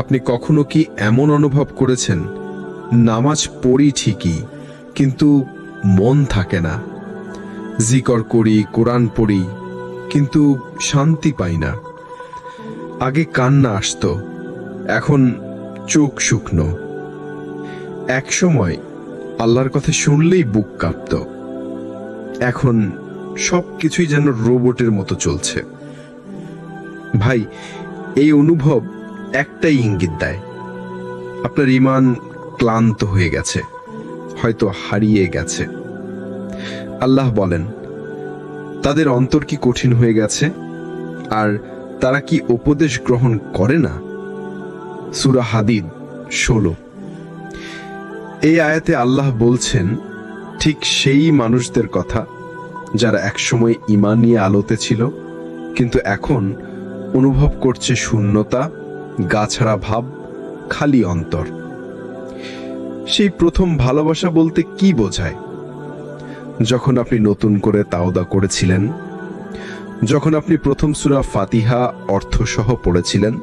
আপনি কখনো কি এমন অনুভব করেছেন, নামাজ পড়ি ঠিকই কিন্তু মন থাকে না, জিকর করি, কোরআন পড়ি কিন্তু শান্তি পাই না? আগে কান্না আসতো, এখন চোখ শুকনো। এক সময় আল্লাহর কথা শুনলেই বুক কাঁপত, এখন সব কিছুই যেন রোবটের মতো চলছে। ভাই, এই অনুভব একটাই ইঙ্গিত দেয়, আপনার ঈমান ক্লান্ত হয়ে গেছে, হয়তো হারিয়ে গেছে। আল্লাহ বলেন, তাদের অন্তর কি কঠিন হয়ে গেছে, আর তারা কি উপদেশ গ্রহণ করে না? সূরা হাদিদ 16। এই আয়াতে আল্লাহ বলছেন ঠিক সেই মানুষদের কথা যারা একসময় ঈমান নিয়ে আলোতে ছিল, কিন্তু এখন অনুভব করছে শূন্যতা, গাছাড়া ভাব, খালি অন্তর। সেই প্রথম ভালোবাসা বলতে কি বোঝায়? যখন আপনি নতুন করে তাওবা করেছিলেন, যখন আপনি প্রথম সূরা ফাতিহা অর্থসহ পড়েছিলেন,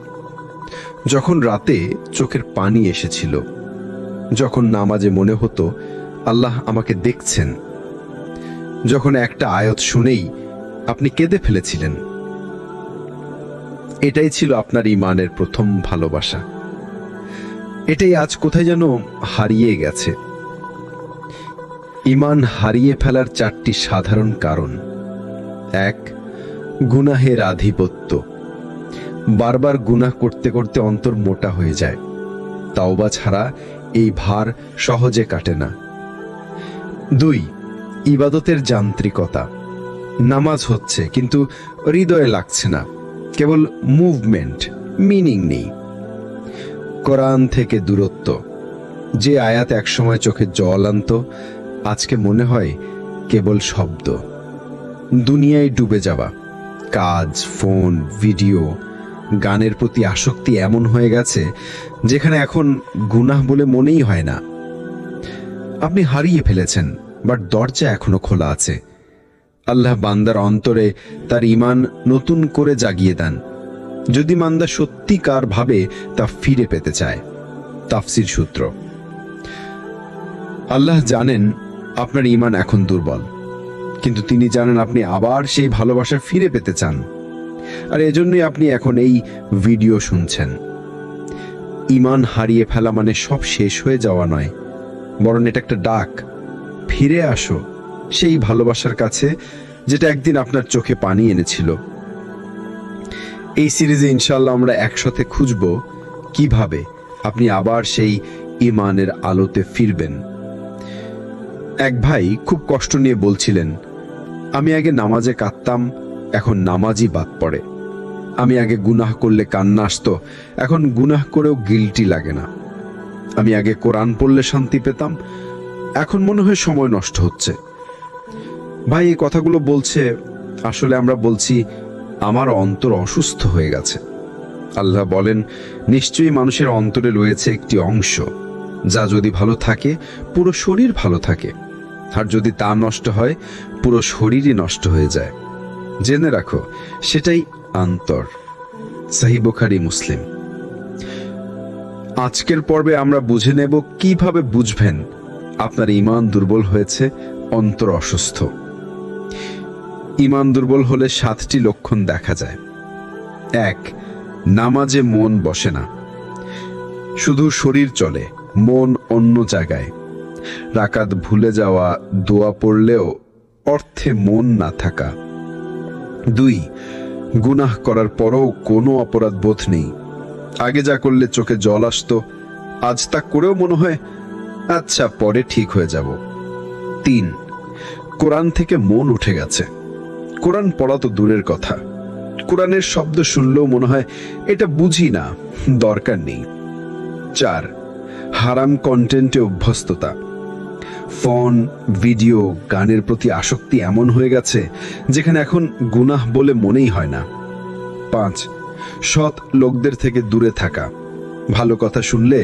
যখন রাতে চোখের পানি এসেছিল, যখন নামাজে মনে হতো আল্লাহ আমাকে দেখছেন, যখন একটা আয়াত শুনেই আপনি কেঁদে ফেলেছিলেন। এটাই ছিল আপনার ঈমানের প্রথম ভালোবাসা। এটাই আজ কোথায় যেন হারিয়ে গেছে। ঈমান হারিয়ে ফেলার 4টি সাধারণ কারণ। 1, গুনাহের আধিপত্য। বারবার গুনাহ করতে করতে অন্তর মোটা হয়ে যায়, তাওবা ছাড়া এই ভার সহজে কাটে না। 2, ইবাদতের যান্ত্রিকতা। নামাজ হচ্ছে কিন্তু হৃদয়ে লাগছে না, কেবল মুভমেন্ট, মিনিং নেই। কোরআন থেকে দূরত্ব। যে আয়াত একসময় চোখে জল আনতো, আজকে মনে হয় কেবল শব্দ। দুনিয়ায় ডুবে যাওয়া, কাজ, ফোন, ভিডিও, গানের প্রতি আসক্তি এমন হয়ে গেছে যেখানে এখন গুনাহ বলে মনেই হয় না। আপনি হারিয়ে ফেলেছেন, বাট দরজা এখনো খোলা আছে। আল্লাহ বান্দার অন্তরে তার ঈমান নতুন করে জাগিয়ে দেন, যদি বান্দা সত্যিকার ভাবে তা ফিরে পেতে চায়। তাফসীর সূত্র। আল্লাহ জানেন আপনার ঈমান এখন দুর্বল, কিন্তু তিনি জানেন আপনি আবার সেই ভালোবাসা ফিরে পেতে চান, আর এজন্যই আপনি এখন এই ভিডিও শুনছেন। ঈমান হারিয়ে ফেলা মানে সব শেষ হয়ে যাওয়া নয়, বরং এটা একটা ডাক। ফিরে আসো সেই ভালোবাসার কাছে যেটা একদিন আপনার চোখে পানি এনেছিল। এই সিরিজে ইনশাআল্লাহ আমরা একসাথে খুঁজব কিভাবে আপনি আবার সেই ঈমানের আলোতে ফিরবেন। এক ভাই খুব কষ্ট নিয়ে বলছিলেন, আমি আগে নামাজে কাঁদতাম, এখন নামাজই বাদ পড়ে। আমি আগে গুনাহ করলে কান্না আসতো, এখন গুনাহ করেও গিল্টি লাগে না। আমি আগে কোরআন পড়লে শান্তি পেতাম, এখন মনে হয় সময় নষ্ট হচ্ছে। ভাই এই কথাগুলো বলছে, আসলে আমরা বলছি আমার অন্তর অসুস্থ হয়ে গেছে। আল্লাহ বলেন, নিশ্চয়ই মানুষের অন্তরে রয়েছে একটি অংশ, যা যদি ভালো থাকে পুরো শরীর ভালো থাকে, আর যদি তা নষ্ট হয় পুরো শরীরই নষ্ট হয়ে যায়। জেনে রাখো, সেটাই অন্তর। সহিহ বুখারী, মুসলিম। আজকের পর্বে আমরা বুঝে নেব কিভাবে বুঝবেন আপনার ঈমান দুর্বল হয়েছে, অন্তর অসুস্থ। ঈমান দুর্বল হলে 7টি লক্ষণ দেখা যায়। 1, নামাজে মন বসে না, শুধু শরীর চলে, মন অন্য জায়গায়। রাকাত ভুলে যাওয়া, দোয়া পড়লেও অর্থে মন না থাকা। 2, গুনাহ করার পরও কোনো অপরাধ বোধ নেই। আগে যা করলে চোখে জল আসতো, আজ তা করেও মনে হয় আচ্ছা পরে ঠিক হয়ে যাব। 3, কোরআন থেকে মন উঠে গেছে। কোরআন পড়া তো দূরের কথা, কোরআনের শব্দ শুনলেও মনে হয় এটা বুঝি না, দরকার নেই। 4, হারাম কন্টেন্টে অভ্যস্ততা। ফোন, ভিডিও, গানের প্রতি আসক্তি এমন হয়ে গেছে যেখানে এখন গুনাহ বলে মনেই হয় না। 5, সৎ লোকদের থেকে দূরে থাকা। ভালো কথা শুনলে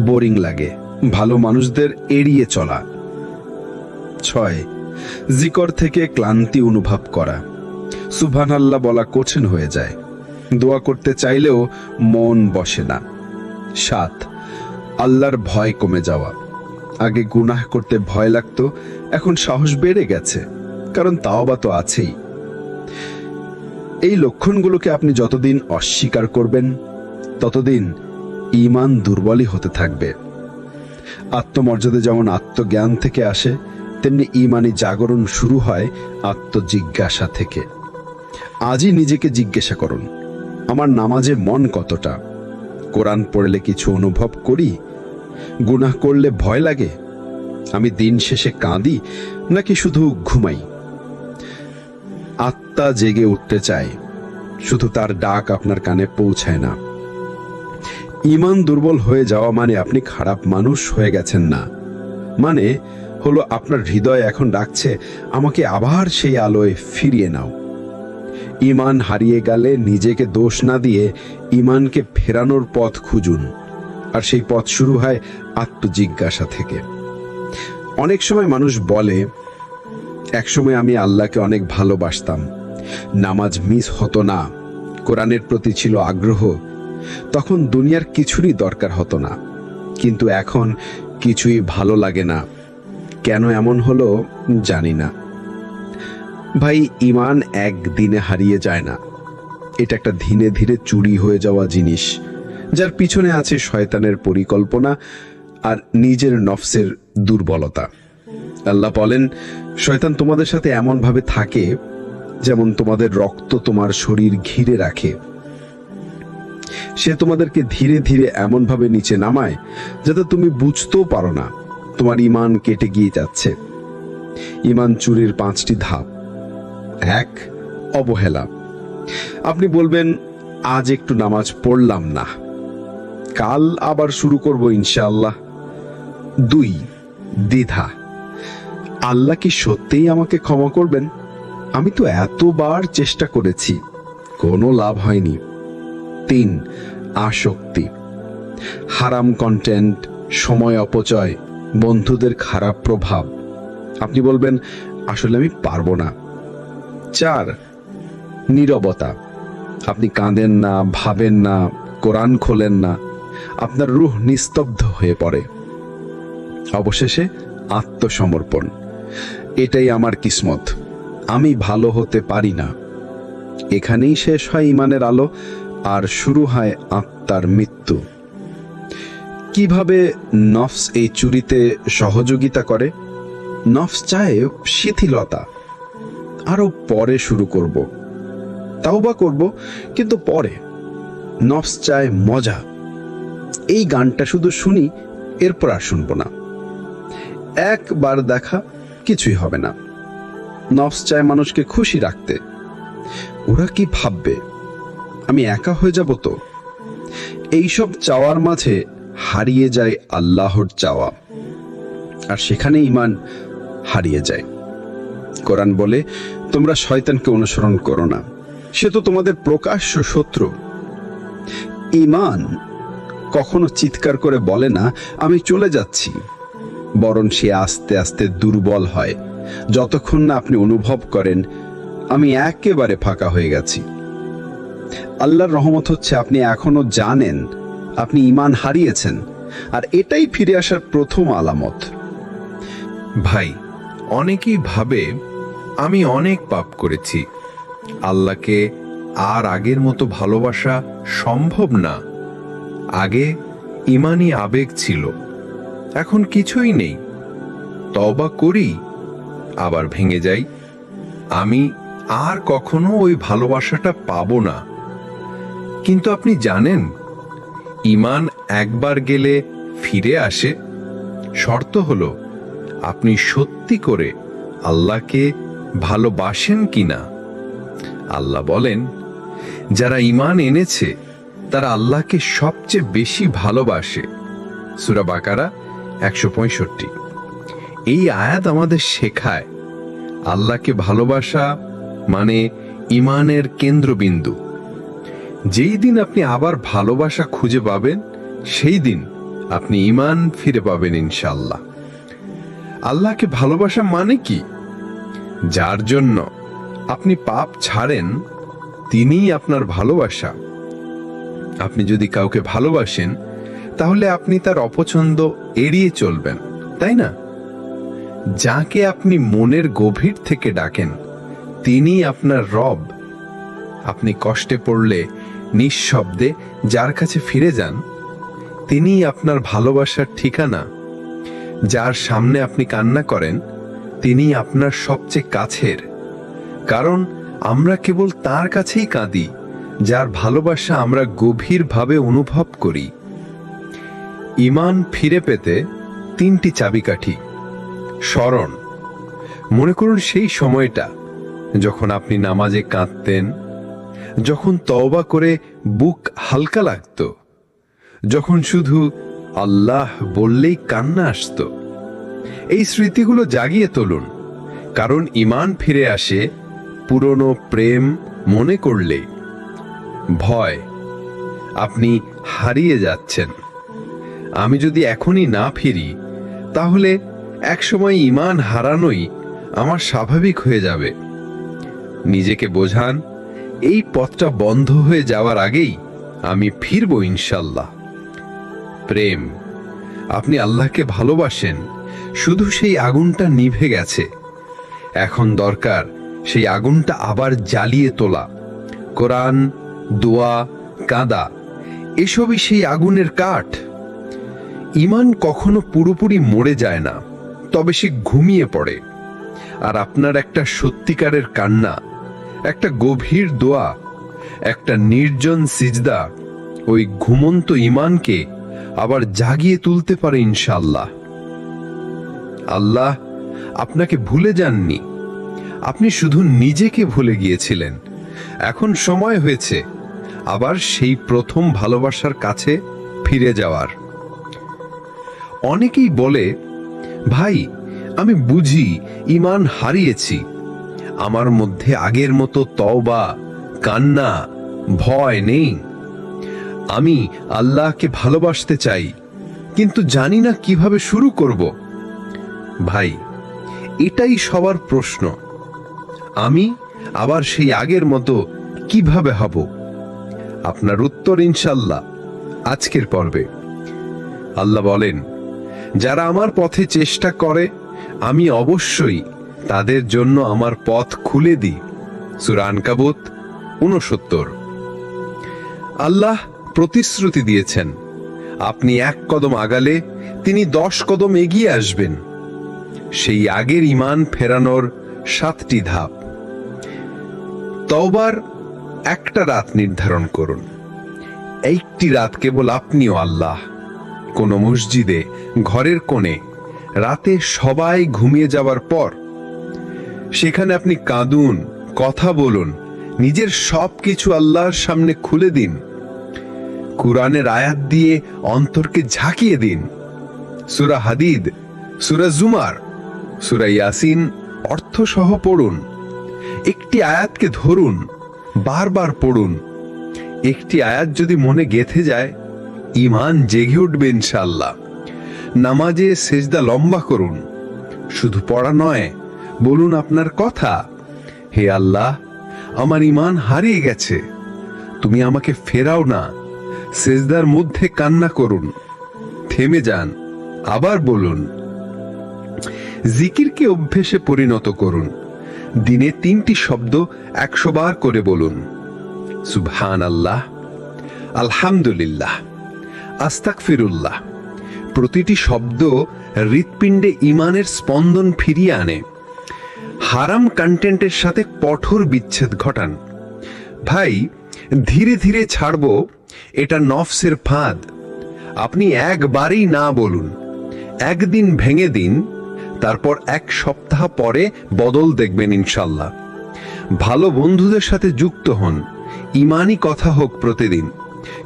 বোরিং লাগে, ভালো মানুষদের এড়িয়ে চলা। 6, জিকর থেকে ক্লান্তি অনুভব করা। সুবহানাল্লাহ বলা কঠিন হয়ে যায়, দোয়া করতে চাইলেও মন বসে না। 7, আল্লাহর ভয় কমে যাওয়া। আগে গুনাহ করতে ভয় লাগতো, এখন সাহস বেড়ে গেছে, কারণ তাওবা তো আছেই। এই লক্ষণগুলোকে আপনি যতদিন অস্বীকার করবেন ততদিন ঈমান দুর্বলই হতে থাকবে। আত্মমর্যাদা যেমন আত্মজ্ঞান থেকে আসে, তেমনি ঈমানি জাগরণ শুরু হয় আত্মজিজ্ঞাসা থেকে। আজই নিজেকে জিজ্ঞাসা করুন, আমার নামাজে মন কতটা? কোরআন পড়লে কিছু অনুভব করি? গুনাহ করলে ভয় লাগে? আমি দিন শেষে কাঁদি নাকি শুধু ঘুমাই? আত্মা জেগে উঠতে চায়, শুধু তার ডাক আপনার কানে পৌঁছায় না। ঈমান দুর্বল হয়ে যাওয়া মানে আপনি খারাপ মানুষ হয়ে গেছেন না, মানে হলো আপনার হৃদয় এখন ডাকছে, আমাকে আবার সেই আলোয় ফিরিয়ে নাও। ঈমান হারিয়ে গেলে নিজেকে দোষ না দিয়ে ঈমানকে ফেরানোর পথ খুঁজুন, আর সেই পথ শুরু হয় আত্মজিজ্ঞাসা থেকে। অনেক সময় মানুষ বলে, একসময় আমি আল্লাহকে অনেক ভালোবাসতাম, নামাজ মিস হতো না, কোরআনের প্রতি ছিল আগ্রহ, তখন দুনিয়ার কিছুরই দরকার হতো না, কিন্তু এখন কিছুই ভালো লাগে না। কেন এমন হলো জানি না। ভাই, ঈমান একদিনে হারিয়ে যায় না, এটা একটা ধীরে ধীরে চুরি হয়ে যাওয়া জিনিস, যার পিছনে আছে শয়তানের পরিকল্পনা আর নিজের নফসের দুর্বলতা। আল্লাহ বলেন, শয়তান তোমাদের সাথে এমন ভাবে থাকে যেমন তোমাদের রক্ত তোমার শরীর ঘিরে রাখে। সে তোমাদেরকে ধীরে ধীরে এমন ভাবে নিচে নামায় যাতে তুমি বুঝতেও পারো না তোমার ঈমান কেটে গিয়ে যাচ্ছে। ঈমান চুরির 5টি ধাপ। 1, অবহেলা। আপনি বলবেন, আজ একটু নামাজ পড়লাম না, কাল আবার শুরু করব ইনশাআল্লাহ। 2, দ্বিধা। আল্লাহ কি সত্যিই আমাকে ক্ষমা করবেন? আমি তো এতবার চেষ্টা করেছি, কোনো লাভ হয়নি। 3, আসক্তি। হারাম কন্টেন্ট, সময় অপচয়, বন্ধুদের খারাপ প্রভাব। আপনি বলবেন, আসলে আমি পারবো না। 4, নীরবতা। আপনি কাঁদেন না, ভাবেন না, কোরআন খোলেন না, আপনার রূহ নিস্তব্ধ হয়ে পড়ে। অবশেষে আত্মসমর্পণ। এটাই আমার কিসমত, আমি ভালো হতে পারি না। এখানেই শেষ হয় ঈমানের আলো আর শুরু হয় আত্মার মৃত্যু। কিভাবে নফস এই চুরিতে সহযোগিতা করে? নফস চায় শিথিলতা, আরো পরে শুরু করব, তাওবা করব, কিন্তু পরে। নফস চায় মজা, এই গানটা শুধু শুনি, এরপর আর শুনবো না। একবার দেখা, কিছুই হবে না। নফস চায় মানুষকে খুশি রাখতে, ওরা কি ভাববে, আমি একা হয়ে যাব তো। এইসব চাওয়ার মাঝে হারিয়ে যায় আল্লাহর চাওয়া, আর সেখানে ঈমান হারিয়ে যায়। কোরআন বলে, তোমরা শয়তানকে অনুসরণ করো না, সে তো তোমাদের প্রকাশ্য শত্রু। ঈমান কখনো চিৎকার করে বলে না, আমি চলে যাচ্ছি, বরং সে আস্তে আস্তে দুর্বল হয়, যতক্ষণ না আপনি অনুভব করেন আমি একেবারে ফাঁকা হয়ে গেছি। আল্লাহর রহমত হচ্ছে আপনি এখনো জানেন আপনি ঈমান হারিয়েছেন, আর এটাই ফিরে আসার প্রথম আলামত। ভাই, অনেকেই ভাবে আমি অনেক পাপ করেছি, আল্লাহকে আর আগের মতো ভালোবাসা সম্ভব না। আগে ঈমানি আবেগ ছিল, এখন কিছুই নেই। তওবা করি, আবার ভেঙে যাই, আমি আর কখনো ওই ভালোবাসাটা পাবো না। কিন্তু আপনি জানেন, ঈমান একবার গেলে ফিরে আসে। শর্ত হলো আপনি সত্যি করে আল্লাহকে ভালোবাসেন কিনা। আল্লাহ বলেন, যারা ঈমান এনেছে তারা আল্লাহকে সবচেয়ে বেশি ভালোবাসে। সূরা বাকারা 165। এই আয়াত আমাদের শেখায় আল্লাহকে ভালোবাসা মানে ঈমানের কেন্দ্রবিন্দু। যেই দিন আপনি আবার ভালোবাসা খুঁজে পাবেন, সেই দিন আপনি ঈমান ফিরে পাবেন ইনশাআল্লাহ। আল্লাহকে ভালোবাসা মানে কি? যার জন্য আপনি পাপ ছাড়েন, তিনিই আপনার ভালোবাসা। আপনি যদি কাউকে ভালোবাসেন, তাহলে আপনি তার অপছন্দ এড়িয়ে চলবেন, তাই না? যাকে আপনি মনের গভীর থেকে ডাকেন, তিনি আপনার রব। আপনি কষ্টে পড়লে নিঃশব্দে যার কাছে ফিরে যান, তিনিই আপনার ভালোবাসার ঠিকানা। যার সামনে আপনি কান্না করেন, তিনি আপনার সবচেয়ে কাছের। কারণ আমরা কেবল তার কাছেই কাঁদি, যার ভালোবাসা আমরা গভীরভাবে অনুভব করি। ঈমান ফিরে পেতে 3টি চাবিকাঠি। স্মরণ, মনে করুন সেই সময়টা যখন আপনি নামাজে কাঁদতেন, যখন তওবা করে বুক হালকা লাগত, যখন শুধু আল্লাহ বললেই কান্না আসত। এই স্মৃতিগুলো জাগিয়ে তুলুন, কারণ ঈমান ফিরে আসে পুরনো প্রেম মনে করলেই। ভয়, আপনি হারিয়ে যাচ্ছেন। আমি যদি এখনই না ফিরি, তাহলে একসময় ঈমান হারানোই আমার স্বাভাবিক হয়ে যাবে। নিজেকে বোঝান, এই পথটা বন্ধ হয়ে যাওয়ার আগেই আমি ফিরব ইনশাল্লাহ। প্রেম, আপনি আল্লাহকে ভালোবাসেন, শুধু সেই আগুনটা নিভে গেছে। এখন দরকার সেই আগুনটা আবার জ্বালিয়ে তোলা। কোরআন, দোয়া, কাঁদা, এসবই সেই আগুনের কাঠ। ঈমান কখনো পুরোপুরি মরে যায় না, তবে সে ঘুমিয়ে পড়ে। আর আপনার একটা সত্যিকারের কান্না, একটা গভীর দোয়া, একটা নির্জন সিজদা ওই ঘুমন্ত ঈমানকে আবার জাগিয়ে তুলতে পারে ইনশাআল্লাহ। আল্লাহ আপনাকে ভুলে যাননি, আপনি শুধু নিজেকে ভুলে গিয়েছিলেন। এখন সময় হয়েছে আবার সেই প্রথম ভালোবাসার কাছে ফিরে যাওয়ার। অনেকেই বলে, ভাই আমি বুঝি ঈমান হারিয়েছি, আমার মধ্যে আগের মতো তওবা, কান্না, ভয় নেই। আমি আল্লাহকে ভালোবাসতে চাই, কিন্তু জানি না কিভাবে শুরু করব। ভাই, এটাই সবার প্রশ্ন। আমি আবার সেই আগের মতো কিভাবে হব? আপনার উত্তর ইনশাল্লাহ আজকের পর্বে। আল্লাহ বলেন, যারা আমার পথে চেষ্টা করে, আমি অবশ্যই তাদের জন্য আমার পথ খুলে দিই। সূরা আনকাবুত 69। আল্লাহ প্রতিশ্রুতি দিয়েছেন, আপনি 1 কদম আগালে তিনি 10 কদম এগিয়ে আসবেন। সেই আগের ঈমান ফেরানোর 7টি ধাপ। তওবার একটা রাত নির্ধারণ করুন। একটি রাত কেবল আপনি ও আল্লাহ, কোন মসজিদে, ঘরের কোণে, রাতে সবাই ঘুমিয়ে যাওয়ার পর। সেখানে আপনি কাঁদুন, কথা বলুন, নিজের সবকিছু আল্লাহর সামনে খুলে দিন। কুরআনের আয়াত দিয়ে অন্তরকে ঝাঁকিয়ে দিন। সূরা হাদিদ, সূরা জুমার, সূরা ইয়াসিন অর্থ সহ পড়ুন। একটি আয়াতকে ধরুন, বারবার পড়ুন। একটি আয়াত যদি মনে গেঁথে যায়, ঈমান জেগে উঠবে ইনশাআল্লাহ। নামাজে সেজদা লম্বা করুন। শুধু পড়া নয়, বলুন আপনার কথা, হে আল্লাহ, আমার ঈমান হারিয়ে গেছে, তুমি আমাকে ফেরাও না। সেজদার মধ্যে কান্না করুন, থেমে যান, আবার বলুন। জিকিরকে অভ্যেসে পরিণত করুন। দিনে 3টি শব্দ 100 বার করে বলুন। সুবহানাল্লাহ, আলহামদুলিল্লাহ, আস্তাগফিরুল্লাহ। প্রতিটি শব্দ হৃৎপিণ্ডে ঈমানের স্পন্দন ফিরিয়ে আনে। হারাম কন্টেন্টের সাথে কঠোর বিচ্ছেদ ঘটান। ভাই, ধীরে ধীরে ছাড়বো, এটা নফসের ফাঁদ। আপনি একবারই না বলুন, একদিন ভেঙে দিন, তারপর 1 সপ্তাহ পরে বদল দেখবেন ইনশাল্লাহ। ভালো বন্ধুদের সাথে যুক্ত হন, ঈমানি কথা হোক প্রতিদিন।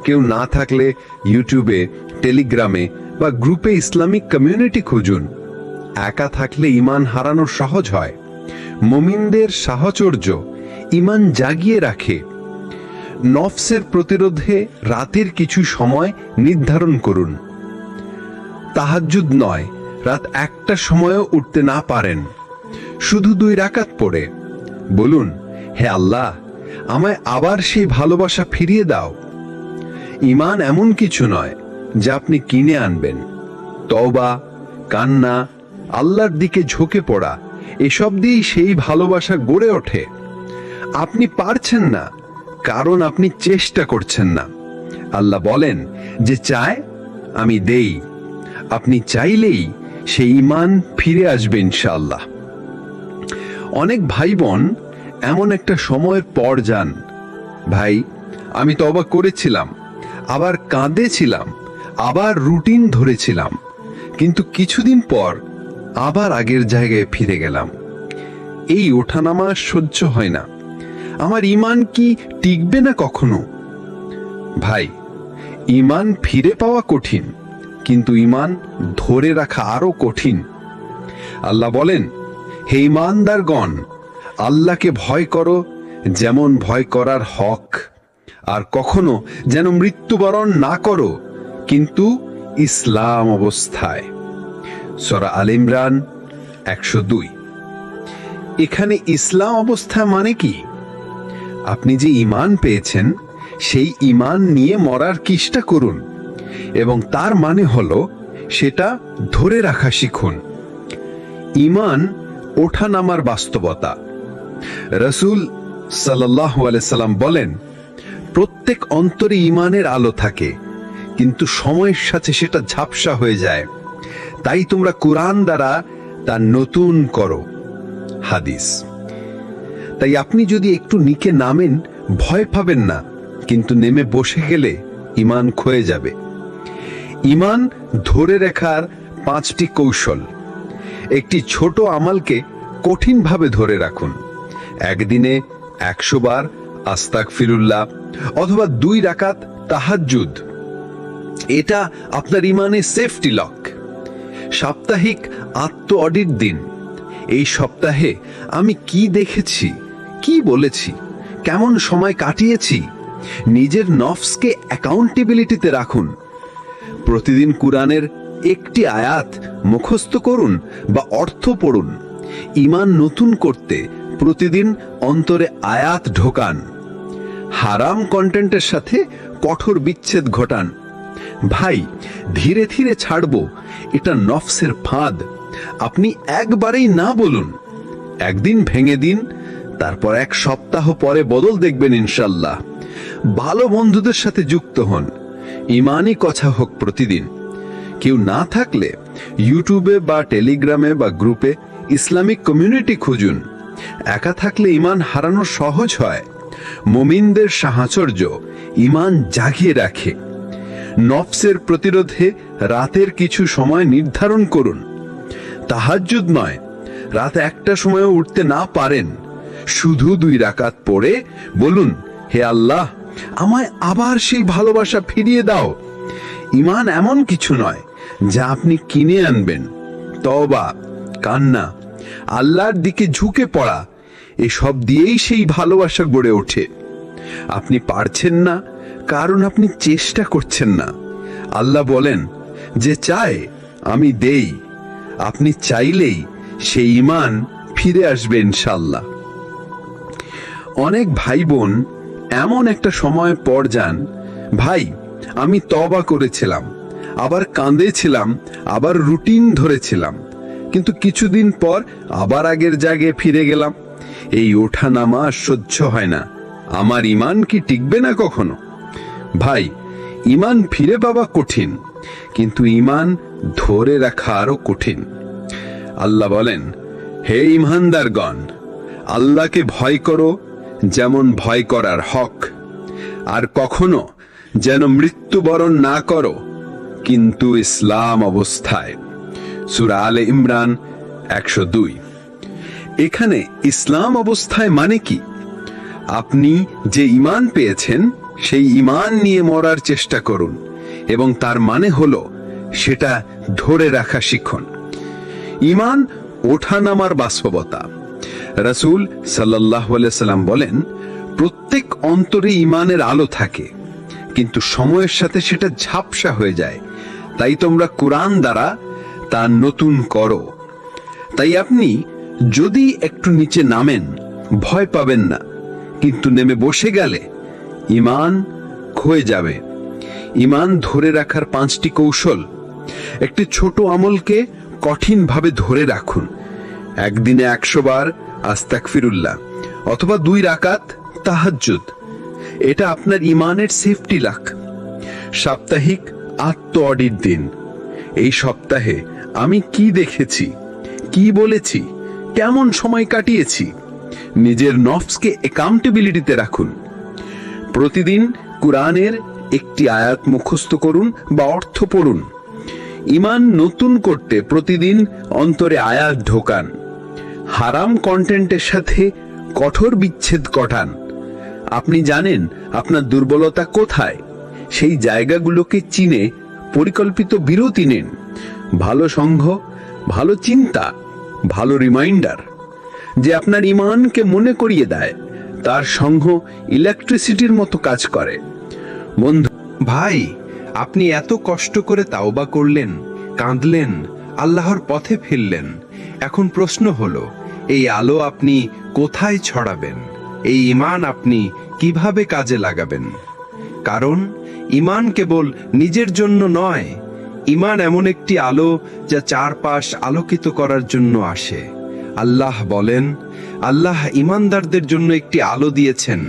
কেউ না থাকলে ইউটিউবে, টেলিগ্রামে বা গ্রুপে ইসলামিক কমিউনিটি খুঁজুন। একা থাকলে ঈমান হারানো সহজ হয়। মুমিনদের সাহচর্য ঈমান জাগিয়ে রাখে। নফসের প্রতিরোধে রাতের কিছু সময় নির্ধারণ করুন। তাহাজ্জুদ নয়, রাত 1টার সময়ও উঠতে না পারেন, শুধু 2 রাকাত পড়ে বলুন, হে আল্লাহ, আমায় আবার সেই ভালোবাসা ফিরিয়ে দাও। ঈমান এমন কিছু নয় যা আপনি কিনে আনবেন। তওবা, কান্না, আল্লাহর দিকে ঝুঁকে পড়া, এসব দিয়েই সেই ভালোবাসা গড়ে ওঠে। আপনি পারছেন না কারণ আপনি চেষ্টা করছেন না। আল্লাহ বলেন যে চায় আমি দেই, আপনি চাইলেই সেই ঈমান ফিরে আসবে ইনশাআল্লাহ। অনেক ভাই বোন এমন একটা সময়ের পর যান, ভাই আমি তওবা করেছিলাম, আবার কাঁদেছিলাম, আবার রুটিন ধরেছিলাম, কিন্তু কিছুদিন পর আবার আগের জায়গায় ফিরে গেলাম। এই ওঠানামা সহ্য হয় না, আমার ঈমান কি টিকবে না কখনো? ভাই, ঈমান ফিরে পাওয়া কঠিন, কিন্তু ঈমান ধরে রাখা আরো কঠিন। আল্লাহ বলেন, হে ঈমানদারগণ, আল্লাহকে ভয় করো যেমন ভয় করার হক, আর কখনো যেন মৃত্যুবরণ না করো কিন্তু ইসলাম অবস্থায়। সূরা আল ইমরান 102। এখানে ইসলাম অবস্থা মানে কি? আপনি যে ঈমান পেয়েছেন সেই ঈমান নিয়ে মরার চেষ্টা করুন, এবং তার মানে হলো সেটা ধরে রাখা শিখুন। ঈমান ওঠানামার বাস্তবতা। রাসূল সাল্লাল্লাহু আলাইহি সাল্লাম বলেন, প্রত্যেক অন্তরে ঈমানের আলো থাকে, কিন্তু সময়ের সাথে সেটা ঝাপসা হয়ে যায়। তাই তোমরা কুরআন দ্বারা তা নতুন করো। হাদিস। তাই আপনি যদি একটু নিচে নামেন, ভয় পাবেন না, কিন্তু নেমে বসে গেলে ঈমান ক্ষয়ে যাবে। ঈমান ধরে রাখার 5টি কৌশল। একটি ছোট আমলকে কঠিনভাবে ধরে রাখুন। একদিনে 100 বার আস্তাগফিরুল্লাহ অথবা 2 রাকাত তাহাজ্জুদ, এটা আপনার ঈমানের সেফটি লক। সাপ্তাহিক আত্ম অডিট দিন। এই সপ্তাহে আমি কি দেখেছি, কি বলেছি, কেমন সময় কাটিয়েছি, নিজের নফসকে অ্যাকাউন্টেবিলিটিতে রাখুন। প্রতিদিন কুরআনের একটি আয়াত মুখস্থ করুন বা অর্থ পড়ুন। ঈমান নতুন করতে প্রতিদিন অন্তরে আয়াত ঢোকান। হারাম কন্টেন্টের সাথে কঠোর বিচ্ছেদ ঘটান। ভাই, ধীরে ধীরে ছাড়বো, এটা নফসের ফাঁদ। আপনি একবারেই না বলুন, একদিন ভেঙে দিন, তারপর 1 সপ্তাহ পরে বদল দেখবেন ইনশাআল্লাহ। ভালো বন্ধুদের সাথে যুক্ত হন, ঈমানি কথা হোক প্রতিদিন। কেউ না থাকলে ইউটিউবে বা টেলিগ্রামে বা গ্রুপে ইসলামিক কমিউনিটি খুঁজুন। একা থাকলে ঈমান হারানো সহজ হয়। মুমিনদের সাহচর্য ঈমান জাগিয়ে রাখে। নফসের প্রতিরোধে রাতের কিছু সময় নির্ধারণ করুন। তাহাজ্জুদ নয়, রাত 1টার সময় উঠতে না পারেন, শুধু 2 রাকাত পড়ে বলুন, হে আল্লাহ, আমায় আবার সেই ভালোবাসা ফিরিয়ে দাও। ঈমান এমন কিছু নয় যা আপনি কিনে আনবেন। তওবা, কান্না, আল্লাহর দিকে ঝুঁকে পড়া, এসব দিয়েই সেই ভালোবাসা গড়ে ওঠে। আপনি পারছেন না কারণ আপনি চেষ্টা করছেন না। আল্লাহ বলেন যে চায় আমি দেই, আপনি চাইলেই সেই ঈমান ফিরে আসবে ইনশাআল্লাহ। অনেক ভাই বোন এমন একটা সময় পর যান, ভাই আমি তওবা করেছিলাম, আবার কাঁদেছিলাম, আবার রুটিন ধরেছিলাম, কিন্তু কিছুদিন পর আবার আগের জায়গায় ফিরে গেলাম। এই ওঠানামা সহ্য হয় না, আমার ঈমান কি টিকবে না কখনো? ভাই, ঈমান ফিরে পাওয়া কঠিন, কিন্তু ঈমান ধরে রাখা আরো কঠিন। আল্লাহ বলেন, হে ঈমানদারগণ, আল্লাহকে ভয় করো যেমন ভয় করার হক, আর কখনো যেন মৃত্যুবরণ না করো কিন্তু ইসলাম অবস্থায়। সূরা আলে ইমরান 102। এখানে ইসলাম অবস্থায় মানে কি? আপনি যে ঈমান পেয়েছেন সেই ঈমান নিয়ে মরার চেষ্টা করুন, এবং তার মানে হলো সেটা ধরে রাখা শিখুন। ঈমান ওঠানামার বাস্তবতা। রাসূল সাল্লাল্লাহু আলাইহি সাল্লাম বলেন, প্রত্যেক অন্তরে ঈমানের আলো থাকে, কিন্তু সময়ের সাথে সেটা ঝাপসা হয়ে যায়। তাই তোমরা কুরআন দ্বারা তা নতুন করো। তাই আপনি যদি একটু নিচে নামেন, ভয় পাবেন না, কিন্তু নেমে বসে গেলে ঈমান ক্ষয়ে যাবে। ঈমান ধরে রাখার 5টি কৌশল। একটি ছোট আমলকে কঠিনভাবে ধরে রাখুন। একদিনে 100 বার আস্তাগফিরুল্লাহ অথবা 2 রাকাত তাহাজ্জুদ। এটা আপনার ঈমানের সেফটি লাক। সাপ্তাহিক আত্ম অডিট দিন। এই সপ্তাহে আমি কি দেখেছি, কি বলেছি, কেমন সময় কাটিয়েছি। নিজের নফসকে অ্যাকাউন্টেবিলিটিতে রাখুন। প্রতিদিন কুরআনের একটি আয়াত মুখস্থ করুন বা অর্থ পড়ুন। ঈমান নতুন করতে প্রতিদিন অন্তরে আয়াত ঢোকান। হারাম কন্টেন্টের সাথে কঠোর বিচ্ছেদ ঘটান। আপনি জানেন আপনার দুর্বলতা কোথায়, সেই জায়গাগুলোকে চিনে পরিকল্পিত বিরতি নিন। ভালো সঙ্গ, ভালো চিন্তা, ভালো রিমাইন্ডার যে আপনার ঈমানকে মনে করিয়ে দেয়, তার সঙ্গ ইলেকট্রিসিটির মতো কাজ করে। বন্ধু ভাই, আপনি এত কষ্ট করে তাওবা করলেন, কাঁদলেন, আল্লাহর পথে ফিরলেন। এখন প্রশ্ন হলো, এই আলো আপনি কোথায় ছড়াবেন? এই ঈমান আপনি কিভাবে কাজে লাগাবেন? কারণ ঈমান কেবল নিজের জন্য নয়, ঈমান এমন একটি আলো যা চারপাশ আলোকিত করার জন্য আসে। আল্লাহ বলেন, আল্লাহ ঈমানদারদের জন্য একটি আলো দিয়েছেন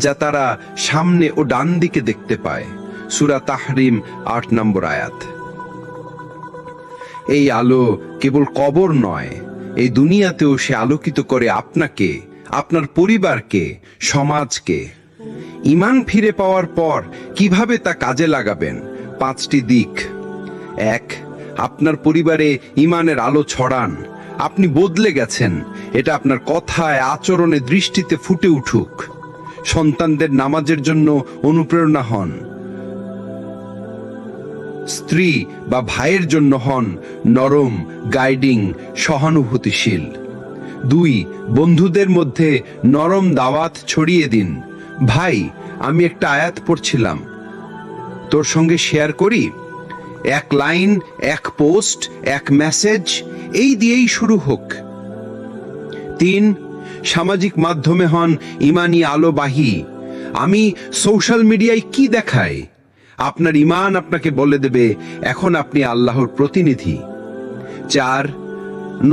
যা তারা সামনে ও ডান দিকে দেখতে পায়। সূরা তাহরিম 8 নম্বর আয়াত। এই আলো কেবল কবর নয়, এই দুনিয়াতেও সে আলোকিত করে আপনাকে, আপনার পরিবারকে, সমাজকে। ঈমান ফিরে পাওয়ার পর কিভাবে তা কাজে লাগাবেন? 5টি দিক। 1, আপনার পরিবারে ঈমানের আলো ছড়ান। আপনি বদলে গেছেন, এটা আপনার কথায়, আচরণে, দৃষ্টিতে ফুটে উঠুক। সন্তানদের নামাজের জন্য অনুপ্রেরণা হন। স্ত্রী বা ভাইয়ের জন্য হন নরম, গাইডিং, সহানুভূতিশীল। 2, বন্ধুদের মধ্যে নরম দাওয়াত ছড়িয়ে দিন। ভাই, আমি একটা আয়াত পড়ছিলাম, তোর সঙ্গে শেয়ার করি। 1 লাইন, 1 পোস্ট, 1 মেসেজ, এই দিয়েই শুরু হোক। 3, সামাজিক মাধ্যমে হন ঈমানি আলোবাহী। আমি সোশ্যাল মিডিয়ায় কি দেখাই? আপনার ঈমান আপনাকে বলে দেবে এখন আপনি আল্লাহর প্রতিনিধি। 4,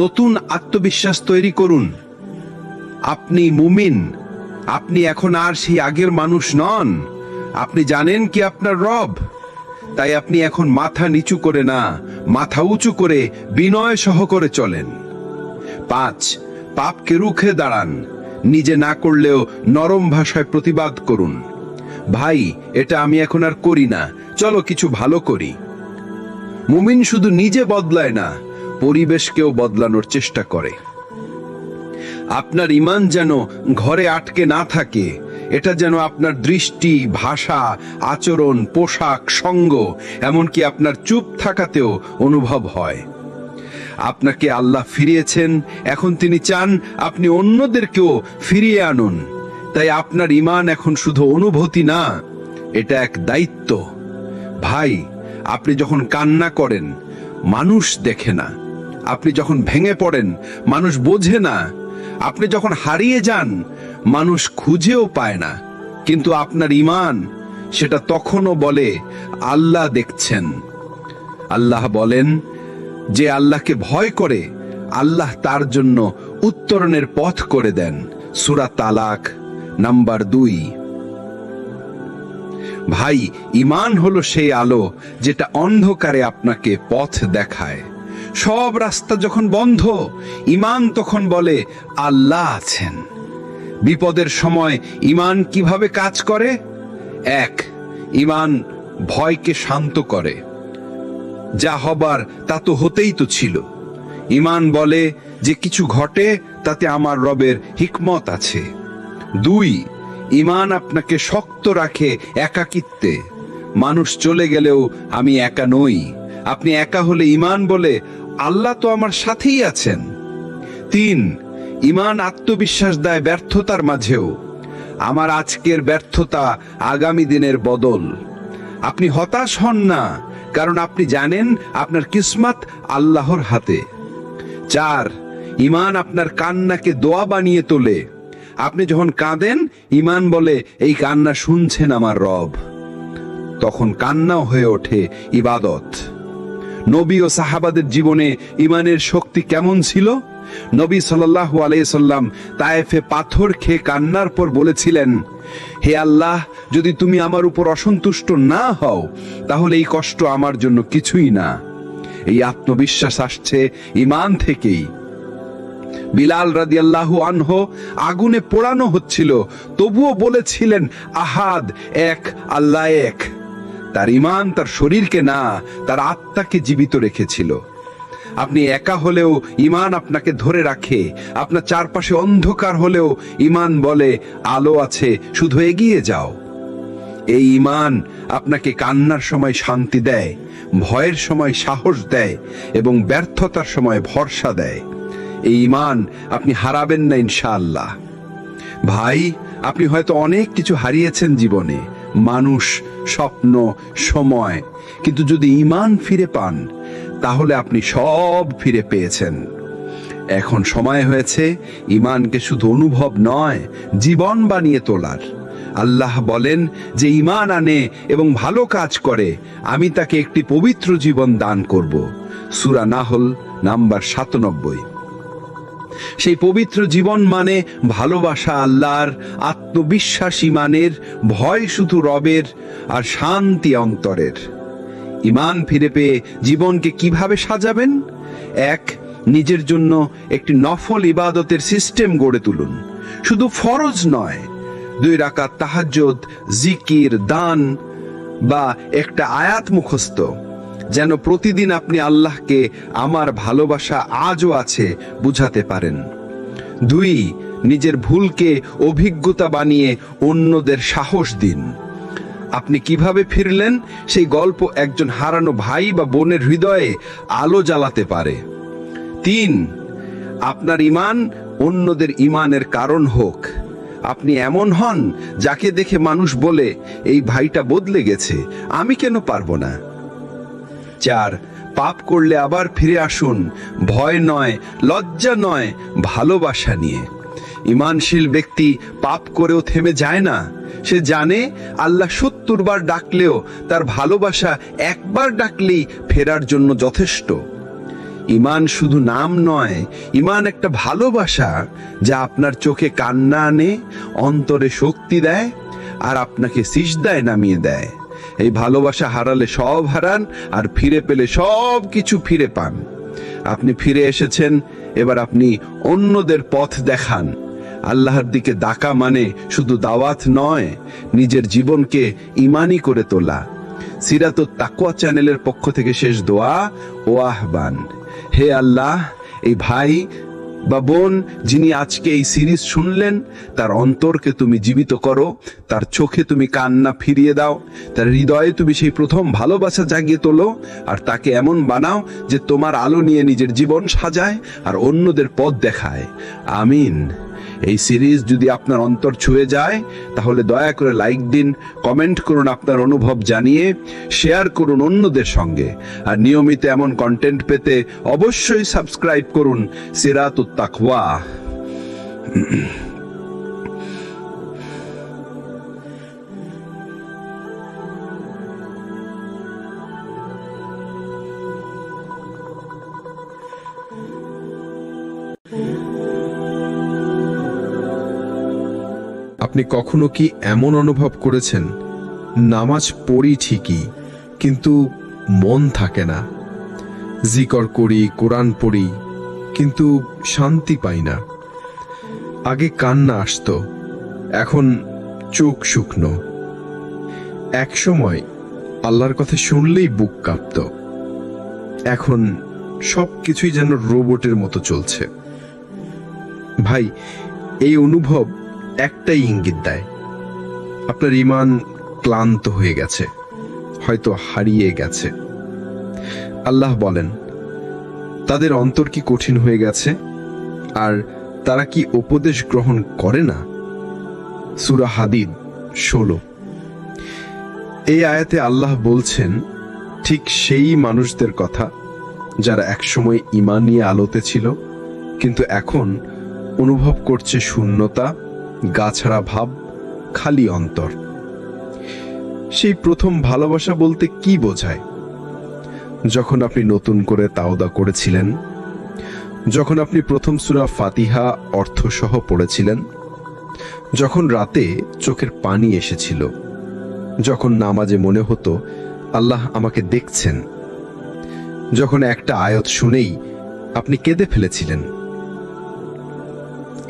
নতুন আত্মবিশ্বাস তৈরি করুন। আপনি মুমিন, আপনি এখন আর সেই আগের মানুষ নন। আপনি জানেন কি আপনার রব। তাই আপনি এখন মাথা নিচু করে না, মাথা উঁচু করে বিনয় সহকারে চলেন। 5, পাপকে রুখে দাঁড়ান। নিজে না করলেও নরম ভাষায় প্রতিবাদ করুন। ভাই, এটা আমি এখন আর করি না, চলো কিছু ভালো করি। মুমিন শুধু নিজে বদলায় না, পরিবেশকেও বদলানোর চেষ্টা করে। আপনার ঈমান যেন ঘরে আটকে না থাকে, এটা যেন আপনার দৃষ্টি, ভাষা, আচরণ, পোশাক, সঙ্গ, এমনকি আপনার চুপ থাকাতেও অনুভব হয়। আপনাকে আল্লাহ ফিরিয়েছেন, এখন তিনি চান আপনি অন্যদেরকেও ফিরিয়ে আনুন। তাই আপনার ঈমান এখন শুধু অনুভূতি না, এটা এক দায়িত্ব। ভাই, আপনি যখন কান্না করেন মানুষ দেখে না, আপনি যখন ভেঙে পড়েন মানুষ বোঝে না, আপনি যখন হারিয়ে যান মানুষ খুঁজেও পায় না, কিন্তু আপনার ঈমান সেটা তখনও বলে আল্লাহ দেখছেন। আল্লাহ বলেন, যে আল্লাহকে ভয় করে আল্লাহ তার জন্য উত্তরণের পথ করে দেন। সূরা তালাক নাম্বার 2। ভাই, ঈমান হলো সেই আলো যেটা অন্ধকারে আপনাকে পথ দেখায়। সব রাস্তা যখন বন্ধ, ঈমান তখন বলে আল্লাহ আছেন। বিপদের সময় ঈমান কিভাবে কাজ করে? 1, ঈমান ভয়কে শান্ত করে। যা হবার তা তো হতেই তো ছিল। ঈমান বলে যে কিছু ঘটে তাতে আমার রবের হিকমত আছে। 2, ঈমান আপনাকে শক্ত রাখে একাকিত্বে। মানুষ চলে গেলেও আমি একা নই। আপনি একা হলে ঈমান বলে আল্লাহ তো আমার সাথেই আছেন। 3, ঈমান আত্মবিশ্বাস দেয় ব্যর্থতার মাঝেও। আমার আজকের ব্যর্থতা আগামী দিনের বদল। আপনি হতাশ হন না, কারণ আপনি জানেন আপনার কিসমত আল্লাহর হাতে। 4, ঈমান আপনার কান্নাকে দোয়া বানিয়ে তোলে। আপনি যখন কাঁদেন, ঈমান বলে এই কান্না শুনছেন আমার রব। তখন কান্নাও হয়ে ওঠে ইবাদত। নবী ও সাহাবাদের জীবনে ঈমানের শক্তি কেমন ছিল? নবী সাল্লাল্লাহু আলাইহি সাল্লাম তায়েফে পাথর খেয়ে কান্নার পর বলেছিলেন, হে আল্লাহ, যদি তুমি আমার উপর অসন্তুষ্ট না হও তাহলে এই কষ্ট আমার জন্য কিছুই না। এই আত্মবিশ্বাস আসছে ঈমান থেকেই। বিলাল রাদিয়াল্লাহু আনহু আগুনে পোড়ানো হচ্ছিল, তবুও বলেছিলেন আহাদ, এক, আল্লাহ এক। তার ঈমান তার শরীরকে না, তার আত্মাকে জীবিত রেখেছিল। আপনি একা হলেও ঈমান আপনাকে ধরে রাখে। আপনার চারপাশে অন্ধকার হলেও ঈমান বলে আলো আছে, শুধু এগিয়ে যাও। এই ঈমান আপনাকে কান্নার সময় শান্তি দেয়, ভয়ের সময় সাহস দেয় এবং ব্যর্থতার সময় ভরসা দেয়। এই ঈমান আপনি হারাবেন না ইনশাআল্লাহ। ভাই, আপনি হয়তো অনেক কিছু হারিয়েছেন জীবনে, মানুষ, স্বপ্ন, সময়, কিন্তু যদি ঈমান ফিরে পান তাহলে আপনি সব ফিরে পেয়েছেন। এখন সময় হয়েছে ঈমানকে শুধু অনুভব নয়, জীবন বানিয়ে তোলার। আল্লাহ বলেন, যে ঈমান আনে এবং ভালো কাজ করে আমি তাকে একটি পবিত্র জীবন দান করব। সূরা নাহল নাম্বার 97। সেই পবিত্র জীবন মানে ভালোবাসা আল্লাহর, আত্মবিশ্বাস ঈমানের, ভয় শুধু রবের, আর শান্তি অন্তরের। ঈমান ফিরে পেয়ে জীবনকে কিভাবে সাজাবেন? এক, নিজের জন্য একটি নফল ইবাদতের সিস্টেম গড়ে তুলুন, শুধু ফরজ নয়। 2 রাকাত তাহাজ্জুদ, জিকির, দান বা একটা আয়াত মুখস্থ, যেন প্রতিদিন আপনি আল্লাহকে আমার ভালোবাসা আজও আছে বুঝাতে পারেন। 2, নিজের ভুলকে অভিজ্ঞতা বানিয়ে অন্যদের সাহস দিন। আপনি কিভাবে ফিরলেন সেই গল্প একজন হারানো ভাই বা বোনের হৃদয়ে আলো জ্বালাতে পারে। 3, আপনার ঈমান অন্যদের ঈমানের কারণ হোক। আপনি এমন হন যাকে দেখে মানুষ বলে, এই ভাইটা বদলে গেছে, আমি কেন পারবো না? 4, পাপ করলে আবার ফিরে আসুন, ভয় নয়, লজ্জা নয়, ভালোবাসা নিয়ে। ঈমানশীল ব্যক্তি পাপ করেও থেমে যায় না। সে জানে আল্লাহ 70 বার ডাকলেও তার ভালোবাসা একবার ডাকলেই ফেরার জন্য যথেষ্ট। ঈমান শুধু নাম নয়, ঈমান একটা ভালোবাসা যা আপনার চোখে কান্না আনে, অন্তরে শক্তি দেয় আর আপনাকে সিজদায় নামিয়ে দেয়। এই ভালোবাসা হারালে সব হারান, আর ফিরে পেলে সব কিছু ফিরে পান। আপনি ফিরে এসেছেন, এবার আপনি অন্যদের পথ দেখান। আল্লাহর দিকে ডাকা মানে শুধু দাওয়াত নয়, নিজের জীবনকে ঈমানি করে তোলা। সিরাতুত তাকওয়া চ্যানেলের পক্ষ থেকে শেষ দোয়া ও আহ্বান। হে আল্লাহ, এই ভাই বা বোন যিনি আজকে এই সিরিজ শুনলেন, তার অন্তরকে তুমি জীবিত করো, তার চোখে তুমি কান্না ফিরিয়ে দাও, তার হৃদয়ে তুমি সেই প্রথম ভালোবাসা জাগিয়ে তোলো, আর তাকে এমন বানাও যে তোমার আলো নিয়ে নিজের জীবন সাজায় আর অন্যদের পথ দেখায়। আমিন। এই সিরিজ যদি আপনার অন্তর ছুঁয়ে যায় তাহলে দয়া করে লাইক দিন, কমেন্ট করুন আপনার অনুভব জানিয়ে, শেয়ার করুন অন্যদের সঙ্গে। আর নিয়মিত এমন কন্টেন্ট পেতে অবশ্যই সাবস্ক্রাইব করুন সিরাতুত তাকওয়া। আপনি কখনো কি এমন অনুভব করেছেন, নামাজ পড়ি ঠিকই কিন্তু মন থাকে না, জিকর করি, কোরআন পড়ি কিন্তু শান্তি পাই না? আগে কান্না আসতো, এখন চোখ শুকনো। এক সময় আল্লাহর কথা শুনলেই বুক কাঁপতো, এখন সবকিছুই যেন রোবটের মতো চলছে। ভাই, এই অনুভব একটাই ইঙ্গিত দেয়, আপনার ঈমান ক্লান্ত হয়ে গেছে, হয়তো হারিয়ে গেছে। আল্লাহ বলেন, তাদের অন্তর কি কঠিন হয়ে গেছে আর তারা কি উপদেশ গ্রহণ করে না? সূরা হাদিদ 16। এই আয়াতে আল্লাহ বলছেন ঠিক সেই মানুষদের কথা যারা একসময় ঈমান নিয়ে আলোতে ছিল, কিন্তু এখন অনুভব করছে শূন্যতা, গা ছাড়া ভাব, খালি অন্তর। সেই প্রথম ভালোবাসা বলতে কি বোঝায়? যখন আপনি নতুন করে তাওবা করেছিলেন, যখন আপনি প্রথম সূরা ফাতিহা অর্থসহ পড়েছিলেন, যখন রাতে চোখের পানি এসেছিল, যখন নামাজে মনে হতো আল্লাহ আমাকে দেখছেন, যখন একটা আয়াত শুনেই আপনি কেঁদে ফেলেছিলেন।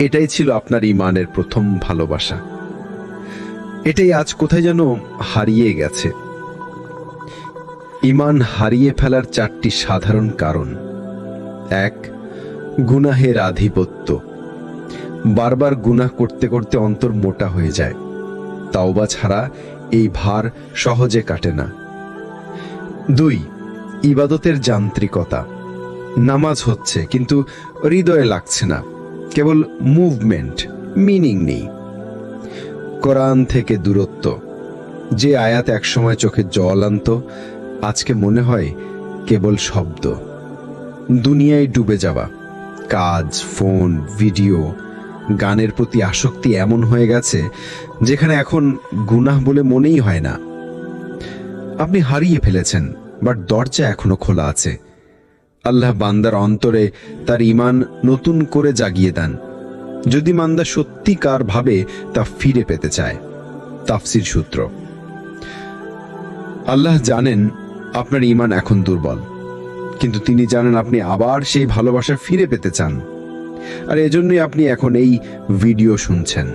এটাই ছিল আপনার ঈমানের প্রথম ভালোবাসা। এটাই আজ কোথায় যেন হারিয়ে গেছে। ঈমান হারিয়ে ফেলার 4টি সাধারণ কারণ। 1, গুনাহের আধিপত্য। বারবার গুনাহ করতে করতে অন্তর মোটা হয়ে যায়। তাওবা ছাড়া এই ভার সহজে কাটে না। 2, ইবাদতের যান্ত্রিকতা। নামাজ হচ্ছে কিন্তু হৃদয়ে লাগছে না, কেবল মুভমেন্ট, মিনিং নেই। কোরআন থেকে দূরত্ব। যে আয়াত একসময় চোখে জল আনত, আজকে মনে হয় কেবল শব্দ। দুনিয়ায় ডুবে যাওয়া। কাজ, ফোন, ভিডিও, গানের প্রতি আসক্তি এমন হয়ে গেছে যেখানে এখন গুনাহ বলে মনেই হয় না। আপনি হারিয়ে ফেলেছেন, বাট দরজা এখনো খোলা আছে। আল্লাহ বান্দার অন্তরে তার ঈমান নতুন করে জাগিয়ে দেন, যদি বান্দা সত্যিকার ভাবে তা ফিরে পেতে চায়। তাফসীর সূত্র। আল্লাহ জানেন আপনার ঈমান এখন দুর্বল, কিন্তু তিনি জানেন আপনি আবার সেই ভালোবাসা ফিরে পেতে চান। আর এজন্যই আপনি এখন এই ভিডিও শুনছেন।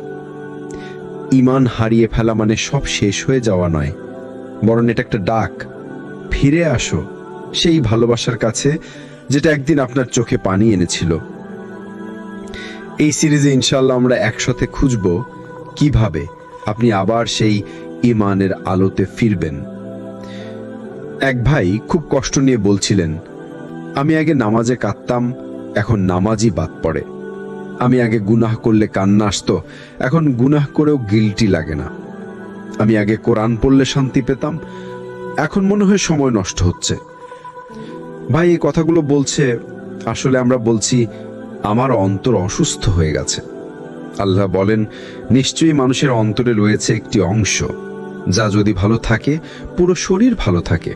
ঈমান হারিয়ে ফেলা মানে সব শেষ হয়ে যাওয়া নয়, বরং এটা একটা ডাক। ফিরে আসো সেই ভালোবাসার কাছে যেটা একদিন আপনার চোখে পানি এনেছিল। এই সিরিজে ইনশাআল্লাহ আমরা একসাথে খুঁজব কিভাবে আপনি আবার সেই ঈমানের আলোতে ফিরবেন। এক ভাই খুব কষ্ট নিয়ে বলছিলেন, আমি আগে নামাজে কাঁদতাম, এখন নামাজই বাদ পড়ে। আমি আগে গুনাহ করলে কান্না আসতো, এখন গুনাহ করেও গিল্টি লাগে না। আমি আগে কোরআন পড়লে শান্তি পেতাম, এখন মনে হয় সময় নষ্ট হচ্ছে। ভাই এই কথাগুলো বলছে, আসলে আমরা বলছি আমার অন্তর অসুস্থ হয়ে গেছে। আল্লাহ বলেন, নিশ্চয়ই মানুষের অন্তরে রয়েছে একটি অংশ, যা যদি ভালো থাকে পুরো শরীর ভালো থাকে,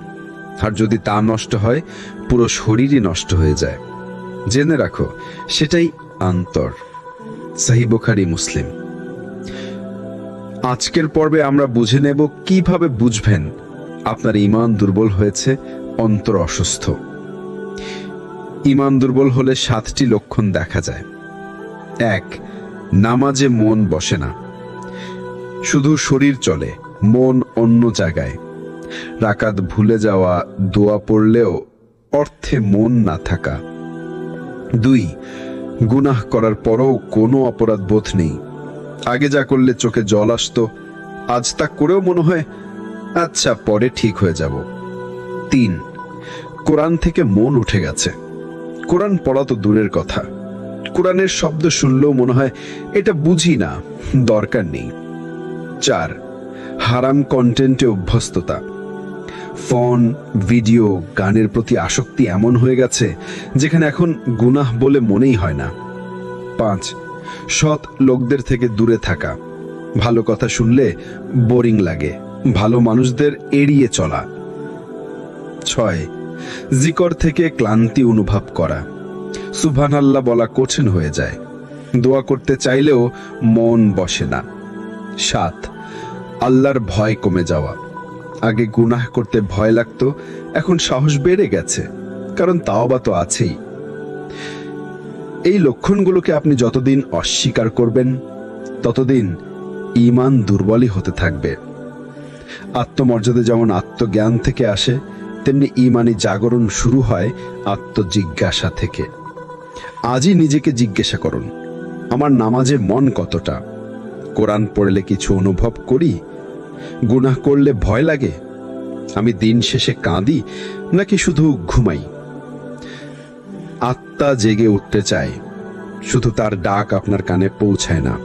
আর যদি তা নষ্ট হয় পুরো শরীরই নষ্ট হয়ে যায়। জেনে রাখো, সেটাই অন্তর। সহিহ বুখারী, মুসলিম। আজকের পর্বে আমরা বুঝে নেব কিভাবে বুঝবেন আপনার ঈমান দুর্বল হয়েছে, অন্তর অসুস্থ। ঈমান দুর্বল হলে 7টি লক্ষণ দেখা যায়। 1, নামাজে মন বসে না, শুধু শরীর চলে, মন অন্য জায়গায়। রাকাত ভুলে যাওয়া, দোয়া পড়লেও অর্থে মন না থাকা। 2, গুনাহ করার পরও কোনো অপরাধ বোধ নেই। আগে যা করলে চোখে জল আসতো, আজ তা করেও মনে হয় আচ্ছা পরে ঠিক হয়ে যাব। 3, কোরআন থেকে মন উঠে গেছে। কোরআন পড়া তো দূরের কথা, কোরআনের শব্দ শুনলেও মনে হয় এটা বুঝি না, দরকার নেই। 4, হারাম কন্টেন্টে অভ্যস্ততা। ফোন, ভিডিও, গানের প্রতি আসক্তি এমন হয়ে গেছে যেখানে এখন গুনাহ বলে মনেই হয় না। 5, সৎ লোকদের থেকে দূরে থাকা। ভালো কথা শুনলে বোরিং লাগে, ভালো মানুষদের এড়িয়ে চলা। 6, জিকর থেকে ক্লান্তি অনুভব করা। সুবহানাল্লাহ বলা কঠিন হয়ে যায়, দোয়া করতে চাইলেও মন বসে না। 7, আল্লাহর ভয় কমে যাওয়া। আগে গুনাহ করতে ভয় লাগতো, এখন সাহস বেড়ে গেছে, কারণ তাওবা তো আছেই। এই লক্ষণগুলোকে আপনি যতদিন অস্বীকার করবেন, ততদিন ঈমান দুর্বলই হতে থাকবে। আত্মমর্যাদা যেমন আত্মজ্ঞান থেকে আসে, তেমনি ঈমানি জাগরণ শুরু হয় আত্মজিজ্ঞাসা থেকে। আজই নিজেকে জিজ্ঞাসা করুন, আমার নামাজে মন কতটা? কোরআন পড়লে কিছু অনুভব করি? গুনাহ করলে ভয় লাগে? আমি দিন শেষে কাঁদি নাকি শুধু ঘুমাই? আত্মা জেগে উঠতে চায়, শুধু তার ডাক আপনার কানে পৌঁছায় না।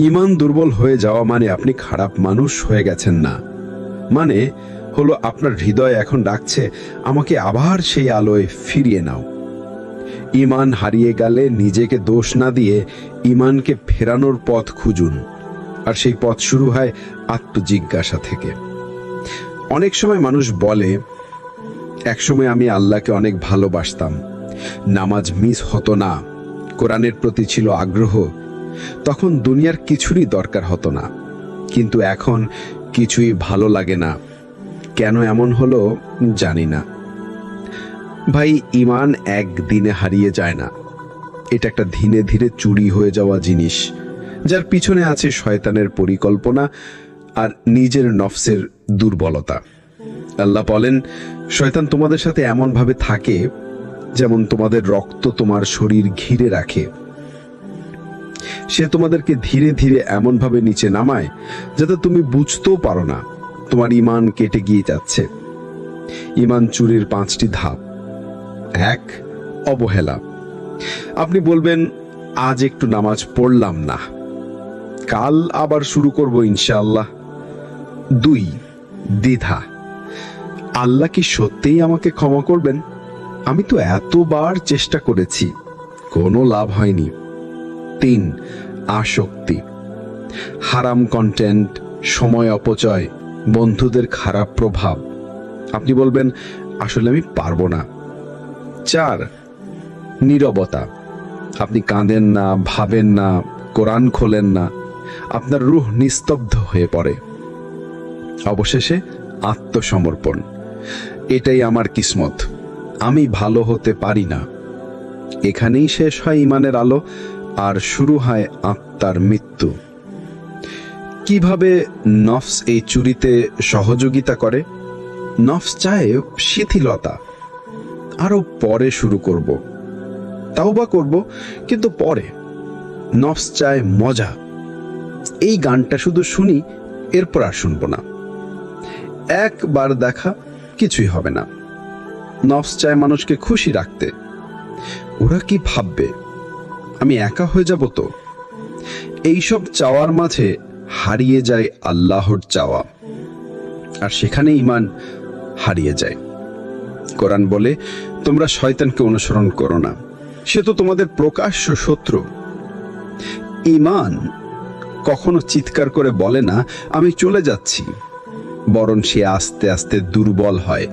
ঈমান দুর্বল হয়ে যাওয়া মানে আপনি খারাপ মানুষ হয়ে গেছেন না, মানে হলো আপনার হৃদয় এখন ডাকছে, আমাকে আবার সেই আলোয় ফিরিয়ে নাও। ঈমান হারিয়ে গেলে নিজেকে দোষ না দিয়ে ঈমানকে ফেরানোর পথ খুঁজুন। আর সেই পথ শুরু হয় আত্মজিজ্ঞাসা থেকে। অনেক সময় মানুষ বলে, একসময় আমি আল্লাহকে অনেক ভালোবাসতাম, নামাজ মিস হতো না, কোরআনের প্রতি ছিল আগ্রহ, তখন দুনিয়ার কিছুরই দরকার হতো না, কিন্তু এখন কিছুই ভালো লাগে না। কেন এমন হলো জানি না। ভাই, ঈমান একদিনে হারিয়ে যায় না। এটা একটা ধীরে ধীরে চুরি হয়ে যাওয়া জিনিস, যার পিছনে আছে শয়তানের পরিকল্পনা আর নিজের নফসের দুর্বলতা। আল্লাহ বলেন, শয়তান তোমাদের সাথে এমন ভাবে থাকে যেমন তোমাদের রক্ত তোমার শরীর ঘিরে রাখে। সে তোমাদেরকে ধীরে ধীরে এমন ভাবে নিচে নামায় যাতে তুমি বুঝতেও পারো না তোমার ঈমান কেটে গিয়ে যাচ্ছে। ঈমান চুরির 5টি ধাপ। 1, অবহেলা। আপনি বলবেন, আজ একটু নামাজ পড়লাম না, কাল আবার শুরু করব ইনশাআল্লাহ। 2, দ্বিধা। আল্লাহ কি সত্যিই আমাকে ক্ষমা করবেন? আমি তো এতবার চেষ্টা করেছি, কোনো লাভ হয়নি। 3, আসক্তি। হারাম কন্টেন্ট, সময় অপচয়, বন্ধুদের খারাপ প্রভাব। আপনি বলবেন, আসলে আমি পারবো না। 4, নীরবতা। আপনি কাঁদেন না, ভাবেন না, কোরআন খোলেন না, আপনার রূহ নিস্তব্ধ হয়ে পড়ে। অবশেষে আত্মসমর্পণ। এটাই আমার কিসমত, আমি ভালো হতে পারি না। এখানেই শেষ হয় ঈমানের আলো আর শুরু হয় আত্মার মৃত্যু। কিভাবে নফস এই চুরিতে সহযোগিতা করে? নফস চায় শিথিলতা, আরো পরে শুরু করব, তাওবা করব, কিন্তু পরে। নফস চায় মজা, এই গানটা শুধু শুনি, এরপর আর শুনবো না। একবার দেখা, কিছুই হবে না। নফস চায় মানুষকে খুশি রাখতে, ওরা কি ভাববে, আমি একা হয়ে যাব তো। এইসব চাওয়ার মাঝে হারিয়ে যায় আল্লাহর চাওয়া, আর সেখানে ঈমান হারিয়ে যায়। কোরআন বলে, তোমরা শয়তানকে অনুসরণ করো না, সে তো তোমাদের প্রকাশ্য শত্রু। ঈমান কখনো চিৎকার করে বলে না, আমি চলে যাচ্ছি, বরং সে আস্তে আস্তে দুর্বল হয়,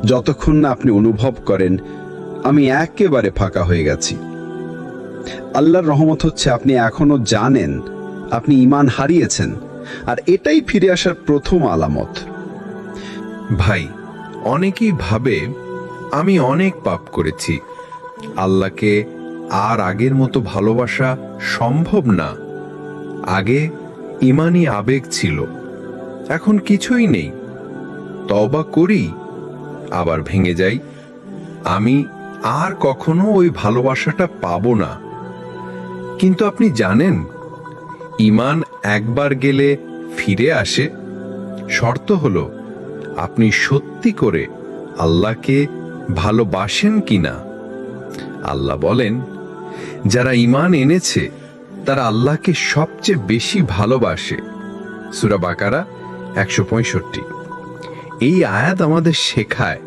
যতক্ষণ না আপনি অনুভব করেন আমি একেবারে ফাঁকা হয়ে গেছি। আল্লাহর রহমত হচ্ছে আপনি এখনো জানেন আপনি ঈমান হারিয়েছেন, আর এটাই ফিরে আসার প্রথম আলামত। ভাই, অনেকেই ভাবে আমি অনেক পাপ করেছি, আল্লাহকে আর আগের মতো ভালোবাসা সম্ভব না। আগে ঈমানি আবেগ ছিল, এখন কিছুই নেই। তওবা করি, আবার ভেঙে যাই। আমি আর কখনো ওই ভালোবাসাটা পাবো না। কিন্তু আপনি জানেন, ঈমান একবার গেলে ফিরে আসে। শর্ত হলো আপনি সত্যি করে আল্লাহকে ভালোবাসেন কিনা। আল্লাহ বলেন, যারা ঈমান এনেছে তারা আল্লাহকে সবচেয়ে বেশি ভালোবাসে। সূরা বাকারা 165। এই আয়াত আমাদের শেখায়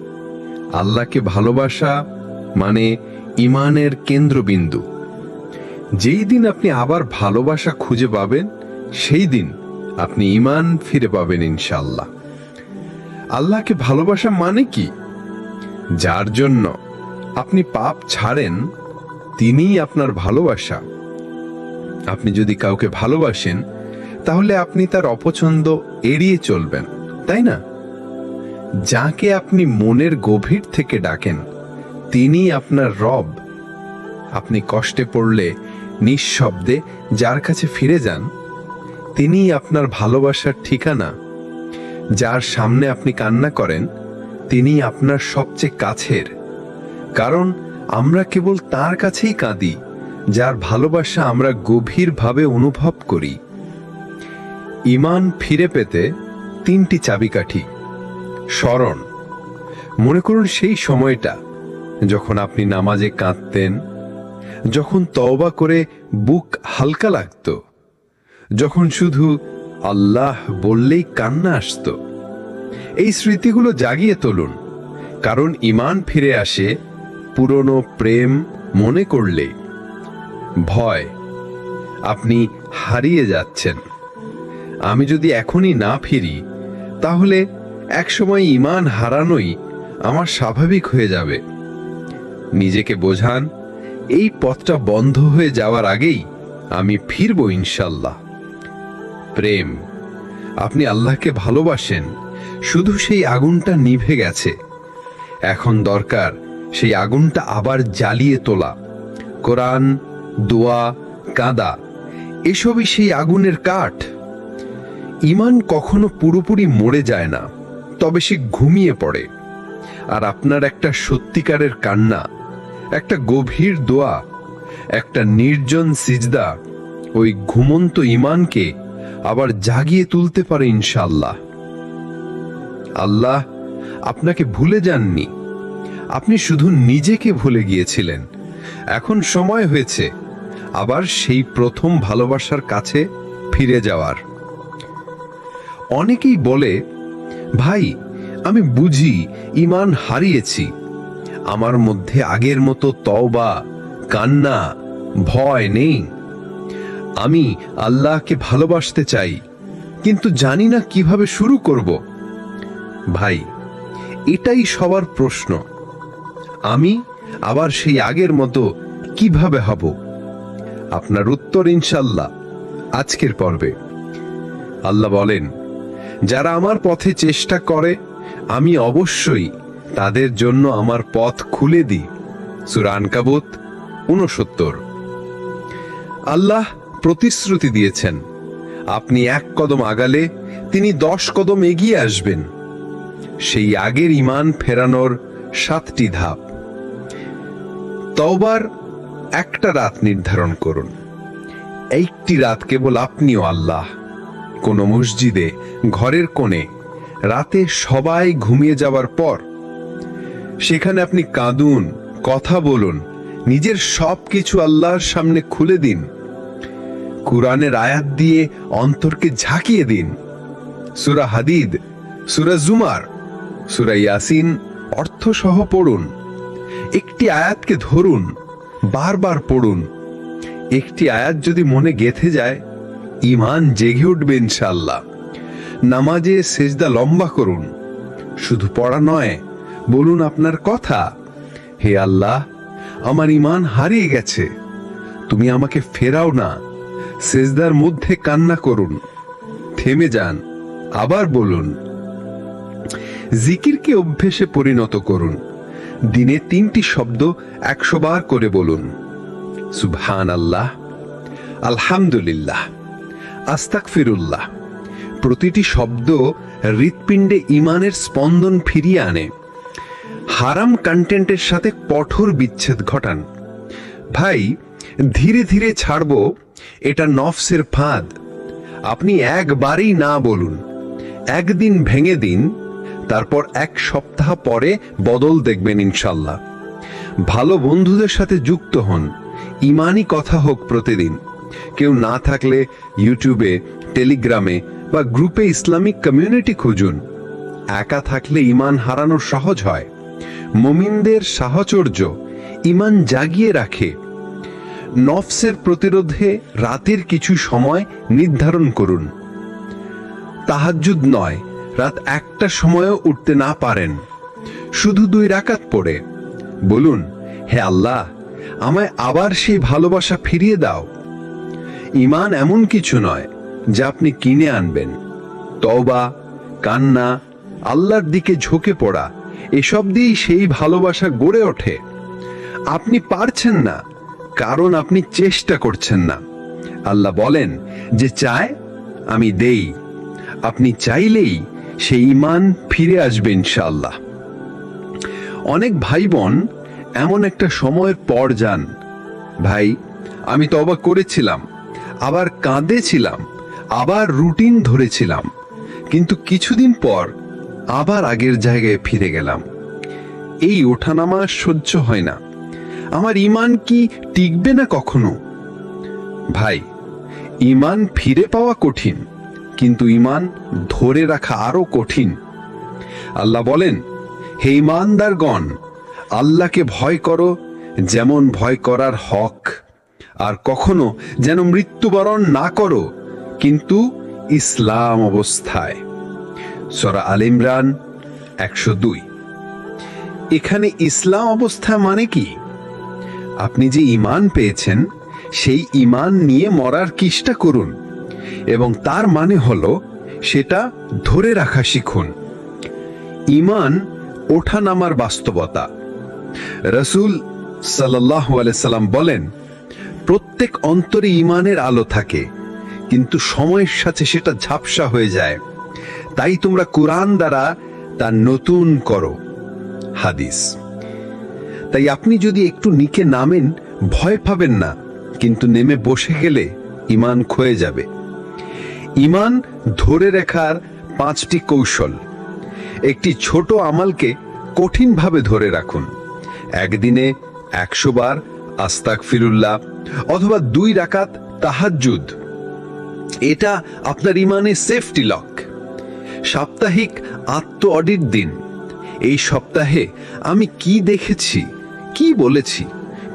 আল্লাহকে ভালোবাসা মানে ঈমানের কেন্দ্রবিন্দু। যেই দিন আপনি আবার ভালোবাসা খুঁজে পাবেন, সেই দিন আপনি ঈমান ফিরে পাবেন ইনশাআল্লাহ। আল্লাহকে ভালোবাসা মানে কি? যার জন্য আপনি পাপ ছাড়েন, তিনিই আপনার ভালোবাসা। আপনি যদি কাউকে ভালোবাসেন, তাহলে আপনি তার অপছন্দ এড়িয়ে চলবেন, তাই না? যাকে আপনি মনের গভীর থেকে ডাকেন, তিনি আপনার রব। আপনি কষ্টে পড়লে নিঃশব্দে যার কাছে ফিরে যান, তিনিই আপনার ভালোবাসার ঠিকানা। যার সামনে আপনি কান্না করেন, তিনি আপনার সবচেয়ে কাছের। কারণ আমরা কেবল তার কাছেই কাঁদি যার ভালোবাসা আমরা গভীরভাবে অনুভব করি। ঈমান ফিরে পেতে 3টি চাবিকাঠি। স্মরণ। মনে করুন সেই সময়টা যখন আপনি নামাজে কাঁদতেন, যখন তওবা করে বুক হালকা লাগত, যখন শুধু আল্লাহ বললেই কান্না আসত। এই স্মৃতিগুলো জাগিয়ে তুলুন, কারণ ঈমান ফিরে আসে পুরনো প্রেম মনে করলে ভয়, আপনি হারিয়ে যাচ্ছেন। আমি যদি এখনই না ফিরি তাহলে একসময় ঈমান হারানোই আমার স্বাভাবিক হয়ে যাবে। নিজেকে বোঝান, এই পথটা বন্ধ হয়ে যাওয়ার আগেই আমি ফিরব ইনশাল্লাহ। প্রেম, আপনি আল্লাহকে ভালোবাসেন, শুধু সেই আগুনটা নিভে গেছে। এখন দরকার সেই আগুনটা আবার জ্বালিয়ে তোলা। কোরআন, দোয়া, কাঁদা এসবই সেই আগুনের কাঠ। ঈমান কখনো পুরোপুরি মরে যায় না, তবে সে ঘুমিয়ে পড়ে। আর আপনার একটা সত্যিকারের কান্না, একটা গভীর দোয়া, একটা নির্জন সিজদা ওই ঘুমন্ত ঈমানকে আবার জাগিয়ে তুলতে পারে ইনশাআল্লাহ। আল্লাহ আপনাকে ভুলে যাননি, আপনি শুধু নিজেকে ভুলে গিয়েছিলেন। এখন সময় হয়েছে আবার সেই প্রথম ভালোবাসার কাছে ফিরে যাওয়ার। অনেকেই বলে, ভাই আমি বুঝি ঈমান হারিয়েছি, আমার মধ্যে আগের মতো তওবা, কান্না, ভয় নেই। আমি আল্লাহকে ভালোবাসতে চাই, কিন্তু জানি না কিভাবে শুরু করব। ভাই, এটাই সবার প্রশ্ন। আমি আবার সেই আগের মতো কিভাবে হব? আপনার উত্তর ইনশাল্লাহ আজকের পর্বে। আল্লাহ বলেন, যারা আমার পথে চেষ্টা করে আমি অবশ্যই তাদের জন্য আমার পথ খুলে দিই। সূরা আনকাবুত 69। আল্লাহ প্রতিশ্রুতি দিয়েছেন, আপনি এক কদম আগালে তিনি 10 কদম এগিয়ে আসবেন। সেই আগের ঈমান ফেরানোর 7টি ধাপ। তওবার একটা রাত নির্ধারণ করুন। একটি রাত কেবল আপনি ও আল্লাহ, কোন মসজিদে, ঘরের কোণে, রাতে সবাই ঘুমিয়ে যাওয়ার পর। সেখানে আপনি কাঁদুন, কথা বলুন, নিজের সবকিছু আল্লাহর সামনে খুলে দিন। কুরআনের আয়াত দিয়ে অন্তরকে ঝাঁকিয়ে দিন। সূরা হাদিদ, সূরা জুমার, সূরা ইয়াসিন অর্থ সহ পড়ুন। একটি আয়াতকে ধরুন, বারবার পড়ুন। একটি আয়াত যদি মনে গেঁথে যায়, ঈমান জেগে উঠবে ইনশাআল্লাহ। নামাজে সেজদা লম্বা করুন। শুধু পড়া নয়, বলুন আপনার কথা, হে আল্লাহ, আমার ঈমান হারিয়ে গেছে, তুমি আমাকে ফেরাও না। সেজদার মধ্যে কান্না করুন, থেমে যান, আবার বলুন। জিকিরকে অভ্যেসে পরিণত করুন। দিনে 3টি শব্দ 100 বার করে বলুন। সুবহানাল্লাহ, আলহামদুলিল্লাহ, আস্তাগফিরুল্লাহ। প্রতিটি শব্দ হৃৎপিণ্ডে ঈমানের স্পন্দন ফিরিয়ে আনে। হারাম কন্টেন্টের সাথে কঠোর বিচ্ছেদ ঘটান। ভাই, ধীরে ধীরে ছাড়বো, এটা নফসের ফাঁদ। আপনি একবারেই না বলুন, একদিন ভেঙে দিন, তারপর 1 সপ্তাহ পরে বদল দেখবেন ইনশাল্লাহ। ভালো বন্ধুদের সাথে যুক্ত হন, ঈমানি কথা হোক প্রতিদিন। কেউ না থাকলে ইউটিউবে, টেলিগ্রামে বা গ্রুপে ইসলামিক কমিউনিটি খুঁজুন। একা থাকলে ঈমান হারানো সহজ হয়। মুমিনদের সাহচর্য ঈমান জাগিয়ে রাখে। নফসের প্রতিরোধে রাতের কিছু সময় নির্ধারণ করুন। তাহাজ্জুদ নয়, রাত 1টার সময়ও উঠতে না পারেন, শুধু 2 রাকাত পড়ে বলুন, হে আল্লাহ, আমায় আবার সেই ভালোবাসা ফিরিয়ে দাও। ঈমান এমন কিছু নয় যা আপনি কিনে আনবেন। তওবা, কান্না, আল্লাহর দিকে ঝুঁকে পড়া, এসব দিয়েই সেই ভালোবাসা গড়ে ওঠে। আপনি পারছেন না কারণ আপনি চেষ্টা করছেন না। আল্লাহ বলেন, যে চায় আমি দেই। আপনি চাইলেই সেই ঈমান ফিরে আসবে ইনশাআল্লাহ। অনেক ভাই বোন এমন একটা সময়ের পর যান, ভাই আমি তওবা করেছিলাম, আবার কাঁদেছিলাম, আবার রুটিন ধরেছিলাম, কিন্তু কিছুদিন পর আবার আগের জায়গায় ফিরে গেলাম। এই ওঠানামা সহ্য হয় না। আমার ঈমান কি টিকবে না কখনো? ভাই, ঈমান ফিরে পাওয়া কঠিন, কিন্তু ঈমান ধরে রাখা আরো কঠিন। আল্লাহ বলেন, হে ঈমানদারগণ, আল্লাহকে ভয় করো, যেমন ভয় করার হক, আর কখনো যেন মৃত্যুবরণ না করো কিন্তু ইসলাম অবস্থায়। সূরা আলে ইমরান 102। এখানে ইসলাম অবস্থা মানে কি? আপনি যে ঈমান পেয়েছেন সেই ঈমান নিয়ে মরার চেষ্টা করুন, এবং তার মানে হলো সেটা ধরে রাখা শিখুন। ঈমান ওঠানামার বাস্তবতা। রাসূল সাল্লাল্লাহু আলাইহি সাল্লাম বলেন, প্রত্যেক অন্তরে ঈমানের আলো থাকে, কিন্তু সময়ের সাথে সেটা ঝাপসা হয়ে যায়। তাই তোমরা কুরআন দ্বারা তা নতুন করো। হাদিস। তাই আপনি যদি একটু নিচে নামেন ভয় পাবেন না, কিন্তু নেমে বসে গেলে ঈমান ক্ষয়ে যাবে। ঈমান ধরে রাখার 5টি কৌশল। একটি ছোট আমলকে কঠিনভাবে ধরে রাখুন। একদিনে 100 বার আস্তাগফিরুল্লাহ অথবা 2 রাকাত তাহাজ্জুদ। এটা আপনার ঈমানের সেফটি লক। সাপ্তাহিক আত্ম অডিট দিন। এই সপ্তাহে আমি কি দেখেছি, কি বলেছি,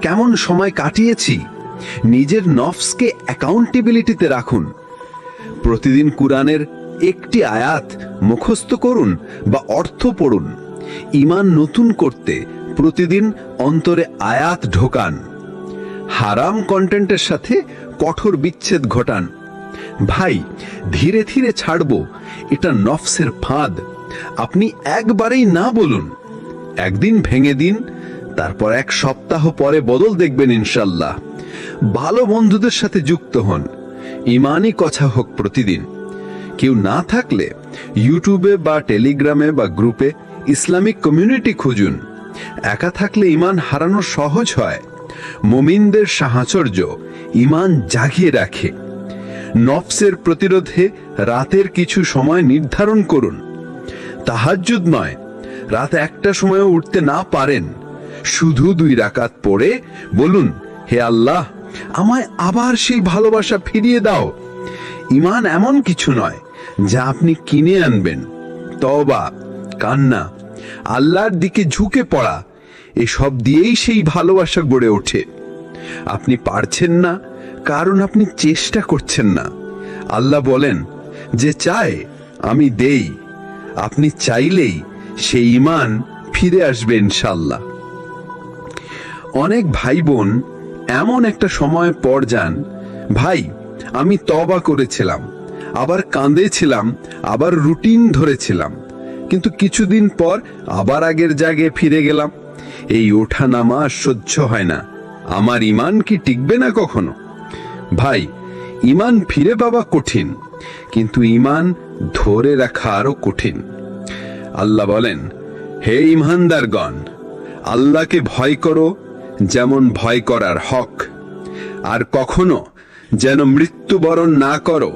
কেমন সময় কাটিয়েছি। নিজের নফসকে অ্যাকাউন্টেবিলিটিতে রাখুন। প্রতিদিন কুরআনের একটি আয়াত মুখস্থ করুন বা অর্থ পড়ুন। ঈমান নতুন করতে প্রতিদিন অন্তরে আয়াত ঢোকান। হারাম কন্টেন্টের সাথে কঠোর বিচ্ছেদ ঘটান। ভাই, ধীরে ধীরে ছাড়বো, এটা নফসের ফাঁদ। আপনি একবারেই না বলুন, একদিন ভেঙে দিন, তারপর 1 সপ্তাহ পরে বদল দেখবেন ইনশাল্লাহ। ভালো বন্ধুদের সাথে যুক্ত হন। ঈমানি কথা হোক প্রতিদিন। কেউ না থাকলে ইউটিউবে বা টেলিগ্রামে বা গ্রুপে ইসলামিক কমিউনিটি খুঁজুন। একা থাকলে ঈমান হারানো সহজ হয়। মুমিনদের সাহচর্য ঈমান জাগিয়ে রাখে। নফসের প্রতিরোধে রাতের কিছু সময় নির্ধারণ করুন। তাহাজ্জুদ নয়, রাত 1টা সময়ও উঠতে না পারেন, শুধু 2 রাকাত পড়ে বলুন, হে আল্লাহ, আমায় আবার সেই ভালোবাসা ফিরিয়ে দাও। ঈমান এমন কিছু নয় যা আপনি কিনে আনবেন। তওবা, কান্না, আল্লাহর দিকে ঝুঁকে পড়া, এসব দিয়েই সেই ভালোবাসা গড়ে ওঠে। আপনি পারছেন না কারণ আপনি চেষ্টা করছেন না। আল্লাহ বলেন, যে চায় আমি দেই। আপনি চাইলেই সেই ঈমান ফিরে আসবে ইনশাআল্লাহ। অনেক ভাই বোন এমন একটা সময় পর যান, ভাই আমি তওবা করেছিলাম, আবার কাঁদেছিলাম, আবার রুটিন ধরেছিলাম, কিন্তু কিছুদিন পর আবার আগের জায়গায় ফিরে গেলাম। এই ওঠা নামা সহ্য হয় না। আমার ঈমান কি টিকবে না কখনো? ভাই, ঈমান ফিরে পাওয়া কঠিন, কিন্তু ঈমান ধরে রাখা আরো কঠিন। আল্লাহ বলেন, হে ঈমানদারগণ, আল্লাহকে ভয় করো যেমন ভয় করার হক, আর কখনো যেন মৃত্যুবরণ না করো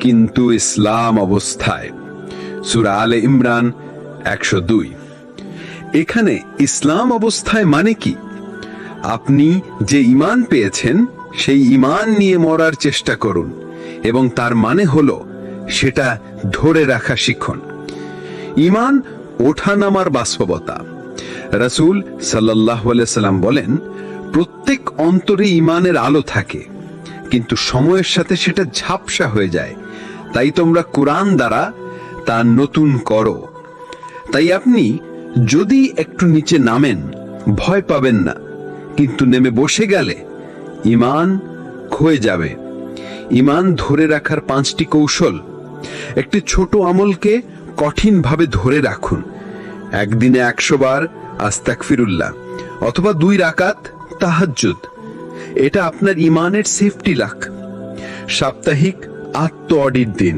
কিন্তু ইসলাম অবস্থায়। সূরা আলে ইমরান 102। এখানে ইসলাম অবস্থায় মানে কি? আপনি যে ঈমান পেয়েছেন সেই ঈমান নিয়ে মরার চেষ্টা করুন, এবং তার মানে হলো সেটা ধরে রাখা শিখুন। ঈমান ওঠানামার বাস্তবতা। রাসূল সাল্লাল্লাহু আলাইহি সাল্লাম বলেন, প্রত্যেক অন্তরে ঈমানের আলো থাকে, কিন্তু সময়ের সাথে সেটা ঝাপসা হয়ে যায়। তাই তোমরা কুরআন দ্বারা তা নতুন করো। তাই আপনি যদি একটু নিচে নামেন ভয় পাবেন না, কিন্তু নেমে বসে গেলে ঈমান ক্ষয়ে যাবে। ঈমান ধরে রাখার 5টি কৌশল। একটি ছোট আমলকে কঠিনভাবে ধরে রাখুন। একদিনে 100 বার আস্তাগফিরুল্লাহ অথবা 2 রাকাত তাহাজ্জুদ। এটা আপনার ঈমানের সেফটি লক। সাপ্তাহিক আত্ম অডিট দিন।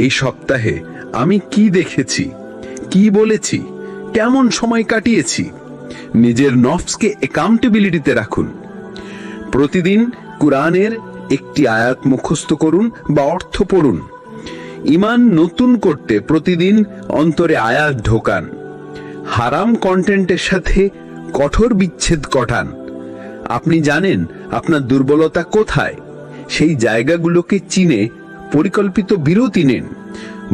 এই সপ্তাহে আমি কি দেখেছি, কি বলেছি, কেমন সময় কাটিয়েছি। নিজের নফসকে অ্যাকাউন্টেবিলিটিতে রাখুন। প্রতিদিন কুরআনের একটি আয়াত মুখস্থ করুন বা অর্থ পড়ুন। ঈমান নতুন করতে প্রতিদিন অন্তরে আয়াত ঢোকান। হারাম কন্টেন্টের সাথে কঠোর বিচ্ছেদ ঘটান। আপনি জানেন আপনার দুর্বলতা কোথায়, সেই জায়গাগুলোকে চিনে পরিকল্পিত বিরতি নিন।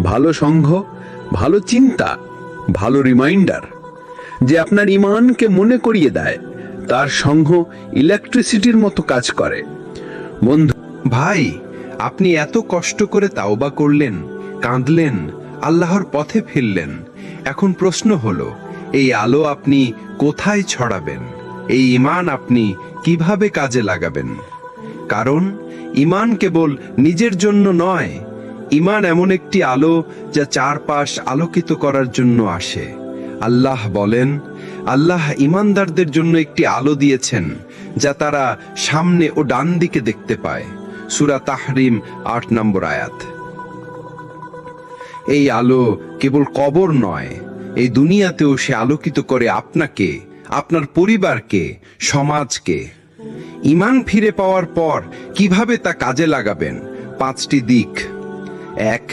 ভালো সঙ্গ, ভালো চিন্তা, ভালো রিমাইন্ডার যে আপনার ঈমানকে মনে করিয়ে দেয় তার সঙ্গ ইলেকট্রিসিটির মতো কাজ করে। বন্ধু ভাই, আপনি এত কষ্ট করে তাওবা করলেন, কাঁদলেন, আল্লাহর পথে ফিরলেন। এখন প্রশ্ন হলো, এই আলো আপনি কোথায় ছড়াবেন? এই ঈমান আপনি কিভাবে কাজে লাগাবেন? কারণ ঈমান কেবল নিজের জন্য নয়, ঈমান এমন একটি আলো যা চারপাশ আলোকিত করার জন্য আসে। আল্লাহ বলেন, আল্লাহ ঈমানদারদের জন্য একটি আলো দিয়েছেন যা তারা সামনে ও ডান দিকে দেখতে পায়। সূরা তাহরিম ৮ নম্বর আয়াত। এই আলো কেবল কবর নয়, এই দুনিয়াতেও সে আলোকিত করে আপনাকে, আপনার পরিবারকে, সমাজকে। ঈমান ফিরে পাওয়ার পর কিভাবে তা কাজে লাগাবেন? 5টি দিক। 1,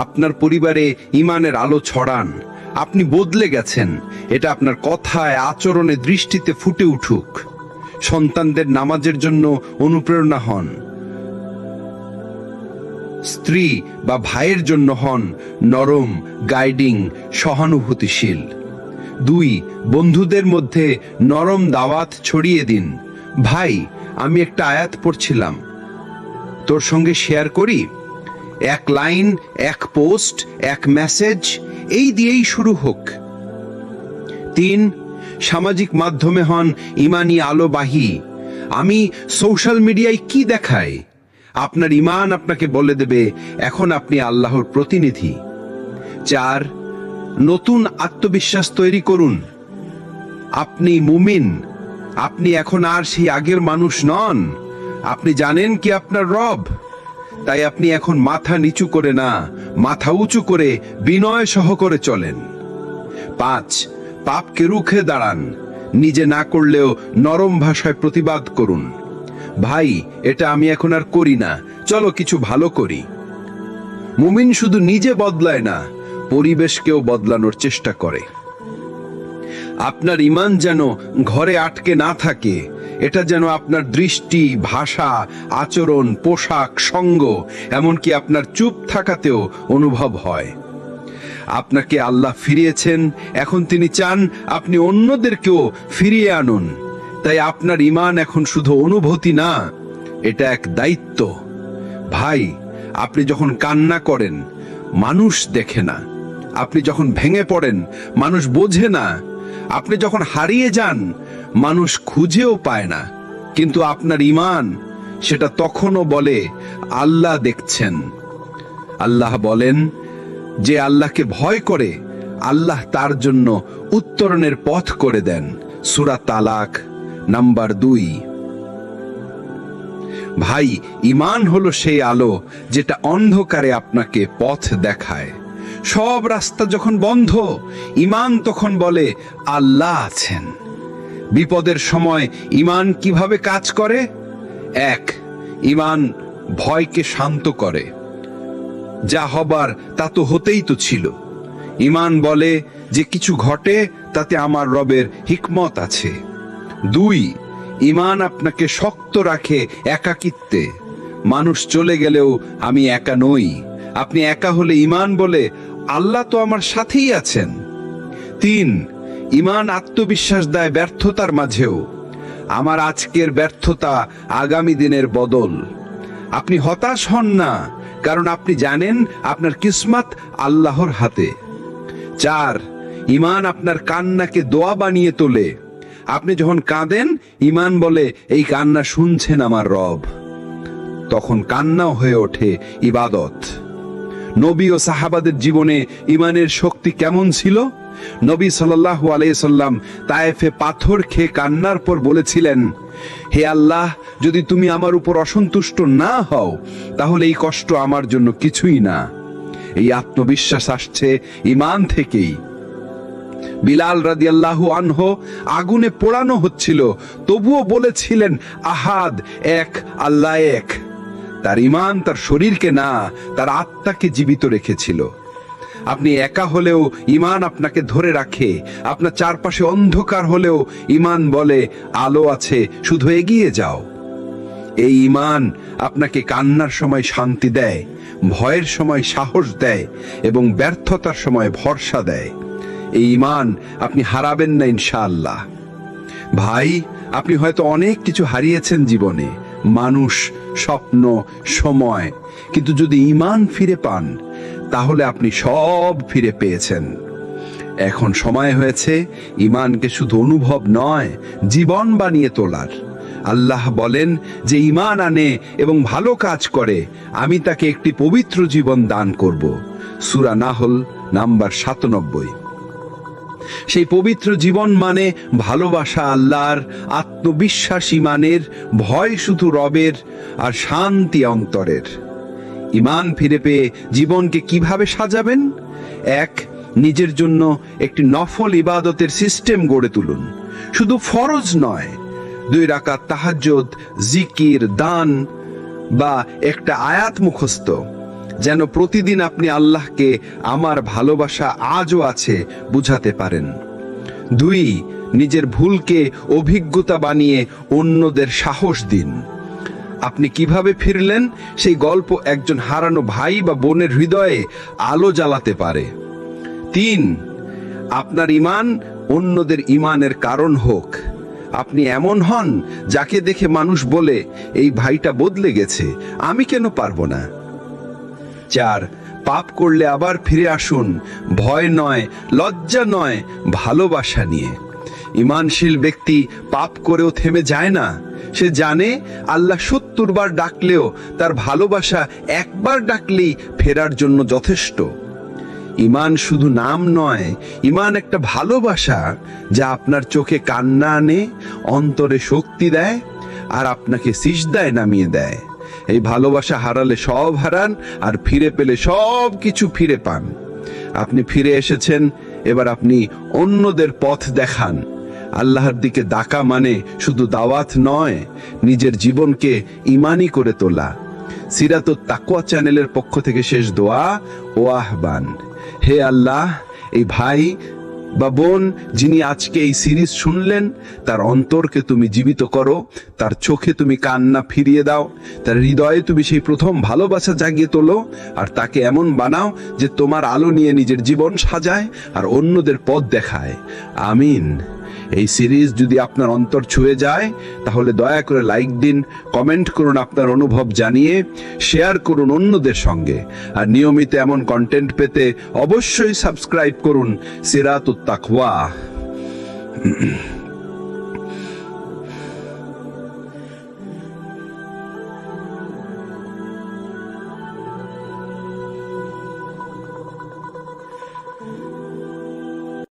আপনার পরিবারে ঈমানের আলো ছড়ান। আপনি বদলে গেছেন, এটা আপনার কথায়, আচরণে, দৃষ্টিতে ফুটে উঠুক। সন্তানদের নামাজের জন্য অনুপ্রেরণা হন। স্ত্রী বা ভাইয়ের জন্য হন নরম, গাইডিং, সহানুভূতিশীল। 2, বন্ধুদের মধ্যে নরম দাওয়াত ছড়িয়ে দিন। ভাই, আমি একটা আয়াত পড়ছিলাম, তোর সঙ্গে শেয়ার করি। 1 লাইন, 1 পোস্ট, 1 মেসেজ, এই দিয়েই শুরু হোক। 3, সামাজিক মাধ্যমে হন ঈমানি আলোবাহী। আমি সোশ্যাল মিডিয়ায় কি দেখাই? আপনার ঈমান আপনাকে বলে দেবে এখন আপনি আল্লাহর প্রতিনিধি। 4, নতুন আত্মবিশ্বাস তৈরি করুন। আপনি মুমিন, আপনি এখন আর সেই আগের মানুষ নন। আপনি জানেন কি আপনার রব। তাই আপনি এখন মাথা নিচু করে না, মাথা উঁচু করে বিনয় সহকারে চলেন। 5, পাপকে রুখে দাঁড়ান। নিজে না করলেও নরম ভাষায় প্রতিবাদ করুন। ভাই, এটা আমি এখন আর করি না, চলো কিছু ভালো করি। মুমিন শুধু নিজে বদলায় না, পরিবেশকেও বদলানোর চেষ্টা করে। আপনার ঈমান যেন ঘরে আটকে না থাকে, এটা যেন আপনার দৃষ্টি, ভাষা, আচরণ, পোশাক, সঙ্গ, এমনকি আপনার চুপ থাকাতেও অনুভব হয়। আপনাকে আল্লাহ ফিরিয়েছেন, এখন তিনি চান আপনি অন্যদেরকেও ফিরিয়ে আনুন। তাই আপনার ঈমান এখন শুধু অনুভূতি না, এটা এক দায়িত্ব। ভাই, আপনি যখন কান্না করেন মানুষ দেখে না, আপনি যখন ভেঙে পড়েন মানুষ বোঝে না, আপনি যখন হারিয়ে যান মানুষ খুঁজেও পায় না, কিন্তু আপনার ঈমান সেটা তখনও বলে আল্লাহ দেখছেন। আল্লাহ বলেন, যে আল্লাহকে ভয় করে আল্লাহ তার জন্য উত্তরণের পথ করে দেন। সূরা তালাক নাম্বার 2। ভাই, ঈমান হলো সেই আলো যেটা অন্ধকারে আপনাকে পথ দেখায়। সব রাস্তা যখন বন্ধ, ঈমান তখন বলে আল্লাহ আছেন। বিপদের সময় ঈমান কিভাবে কাজ করে? 1, ঈমান ভয়কে শান্ত করে। যা হবার তা তো হতেই তো ছিল। ঈমান বলে যে কিছু ঘটে তাতে আমার রবের হিকমত আছে। 2, ঈমান আপনাকে শক্ত রাখে একাকিত্বে। মানুষ চলে গেলেও আমি একা নই। আপনি একা হলে ঈমান বলে আল্লাহ তো আমার সাথেই আছেন। 3, ঈমান আত্মবিশ্বাস দেয় ব্যর্থতার মাঝেও। আমার আজকের ব্যর্থতা আগামী দিনের বদল। আপনি হতাশ হন না, কারণ আপনি জানেন আপনার কিসমত আল্লাহর হাতে। 4, ঈমান আপনার কান্নাকে দোয়া বানিয়ে তোলে। আপনি যখন কাঁদেন ঈমান বলে এই কান্না শুনছেন আমার রব। তখন কান্নাও হয়ে ওঠে ইবাদত। নবী ও সাহাবাদের জীবনে ঈমানের শক্তি কেমন ছিল? নবী সাল্লাল্লাহু আলাইহি সাল্লাম তায়েফে পাথর খেয়ে কান্নার পর বলেছিলেন, হে আল্লাহ, যদি তুমি আমার উপর অসন্তুষ্ট না হও তাহলে এই কষ্ট আমার জন্য কিছুই না। এই আত্মবিশ্বাস আসছে ঈমান থেকেই। বিলাল রাদিয়াল্লাহু আনহু আগুনে পোড়ানো হচ্ছিল, তবুও বলেছিলেন আহাদ, এক, আল্লাহ এক। তার ঈমান তার শরীরকে না, তার আত্মাকে জীবিত রেখেছিল। আপনি একা হলেও ঈমান আপনাকে ধরে রাখে। আপনার চারপাশে অন্ধকার হলেও ঈমান বলে আলো আছে, শুধু এগিয়ে যাও। এই ঈমান আপনাকে কান্নার সময় শান্তি দেয়, ভয়ের সময় সাহস দেয় এবং ব্যর্থতার সময় ভরসা দেয়। এই ঈমান আপনি হারাবেন না ইনশাআল্লাহ। ভাই, আপনি হয়তো অনেক কিছু হারিয়েছেন জীবনে, মানুষ, স্বপ্ন, সময়, কিন্তু যদি ঈমান ফিরে পান তাহলে আপনি সব ফিরে পেয়েছেন। এখন সময় হয়েছে ঈমানকে শুধু অনুভব নয়, জীবন বানিয়ে তোলার। আল্লাহ বলেন, যে ঈমান আনে এবং ভালো কাজ করে আমি তাকে একটি পবিত্র জীবন দান করব। সূরা নাহল নাম্বার 97। সেই পবিত্র জীবন মানে ভালোবাসা আল্লাহর, আত্মবিশ্বাস ঈমানের, ভয় শুধু রবের, আর শান্তি অন্তরের। ঈমান ফিরে পেয়ে জীবনকে কিভাবে সাজাবেন? এক, নিজের জন্য একটি নফল ইবাদতের সিস্টেম গড়ে তুলুন। শুধু ফরজ নয়, 2 রাকাত তাহাজ্জুদ, জিকির, দান বা একটা আয়াত মুখস্থ, যেন প্রতিদিন আপনি আল্লাহকে আমার ভালোবাসা আজও আছে বুঝাতে পারেন। 2, নিজের ভুলকে অভিজ্ঞতা বানিয়ে অন্যদের সাহস দিন। আপনি কিভাবে ফিরলেন সেই গল্প একজন হারানো ভাই বা বোনের হৃদয়ে আলো জ্বালাতে পারে। 3, আপনার ঈমান অন্যদের ঈমানের কারণ হোক। আপনি এমন হন যাকে দেখে মানুষ বলে, এই ভাইটা বদলে গেছে, আমি কেন পারবো না? 4, পাপ করলে আবার ফিরে আসুন, ভয় নয়, লজ্জা নয়, ভালোবাসা নিয়ে। ঈমানশীল ব্যক্তি পাপ করেও থেমে যায় না। সে জানে আল্লাহ 70 বার ডাকলেও তার ভালোবাসা একবার ডাকলেই ফেরার জন্য যথেষ্ট। ঈমান শুধু নাম নয়, ঈমান একটা ভালোবাসা যা আপনার চোখে কান্না আনে, অন্তরে শক্তি দেয়, আর আপনাকে সিজদায় নামিয়ে দেয়। এই ভালোবাসা হারালে সব হারান, আর ফিরে পেলে সব কিছু ফিরে পান। আপনি ফিরে এসেছেন, এবার আপনি অন্যদের পথ দেখান। আল্লাহর দিকে ডাকা মানে শুধু দাওয়াত নয়, নিজের জীবনকে ঈমানি করে তোলা। সিরাতুত তাকওয়া চ্যানেলের পক্ষ থেকে শেষ দোয়া ও আহ্বান। হে আল্লাহ, এই ভাই বা বোন যিনি আজকে এই সিরিজ শুনলেন, তার অন্তরকে তুমি জীবিত করো, তার চোখে তুমি কান্না ফিরিয়ে দাও, তার হৃদয়ে তুমি সেই প্রথম ভালোবাসা জাগিয়ে তোলো, আর তাকে এমন বানাও যে তোমার আলো নিয়ে নিজের জীবন সাজায় আর অন্যদের পথ দেখায়। আমিন। এই সিরিজ যদি আপনার অন্তর ছুঁয়ে যায় তাহলে দয়া করে লাইক দিন, কমেন্ট করুন আপনার অনুভব জানিয়ে, শেয়ার করুন অন্যদের সঙ্গে। আর নিয়মিত এমন কন্টেন্ট পেতে অবশ্যই সাবস্ক্রাইব করুন সিরাতুত তাকওয়া।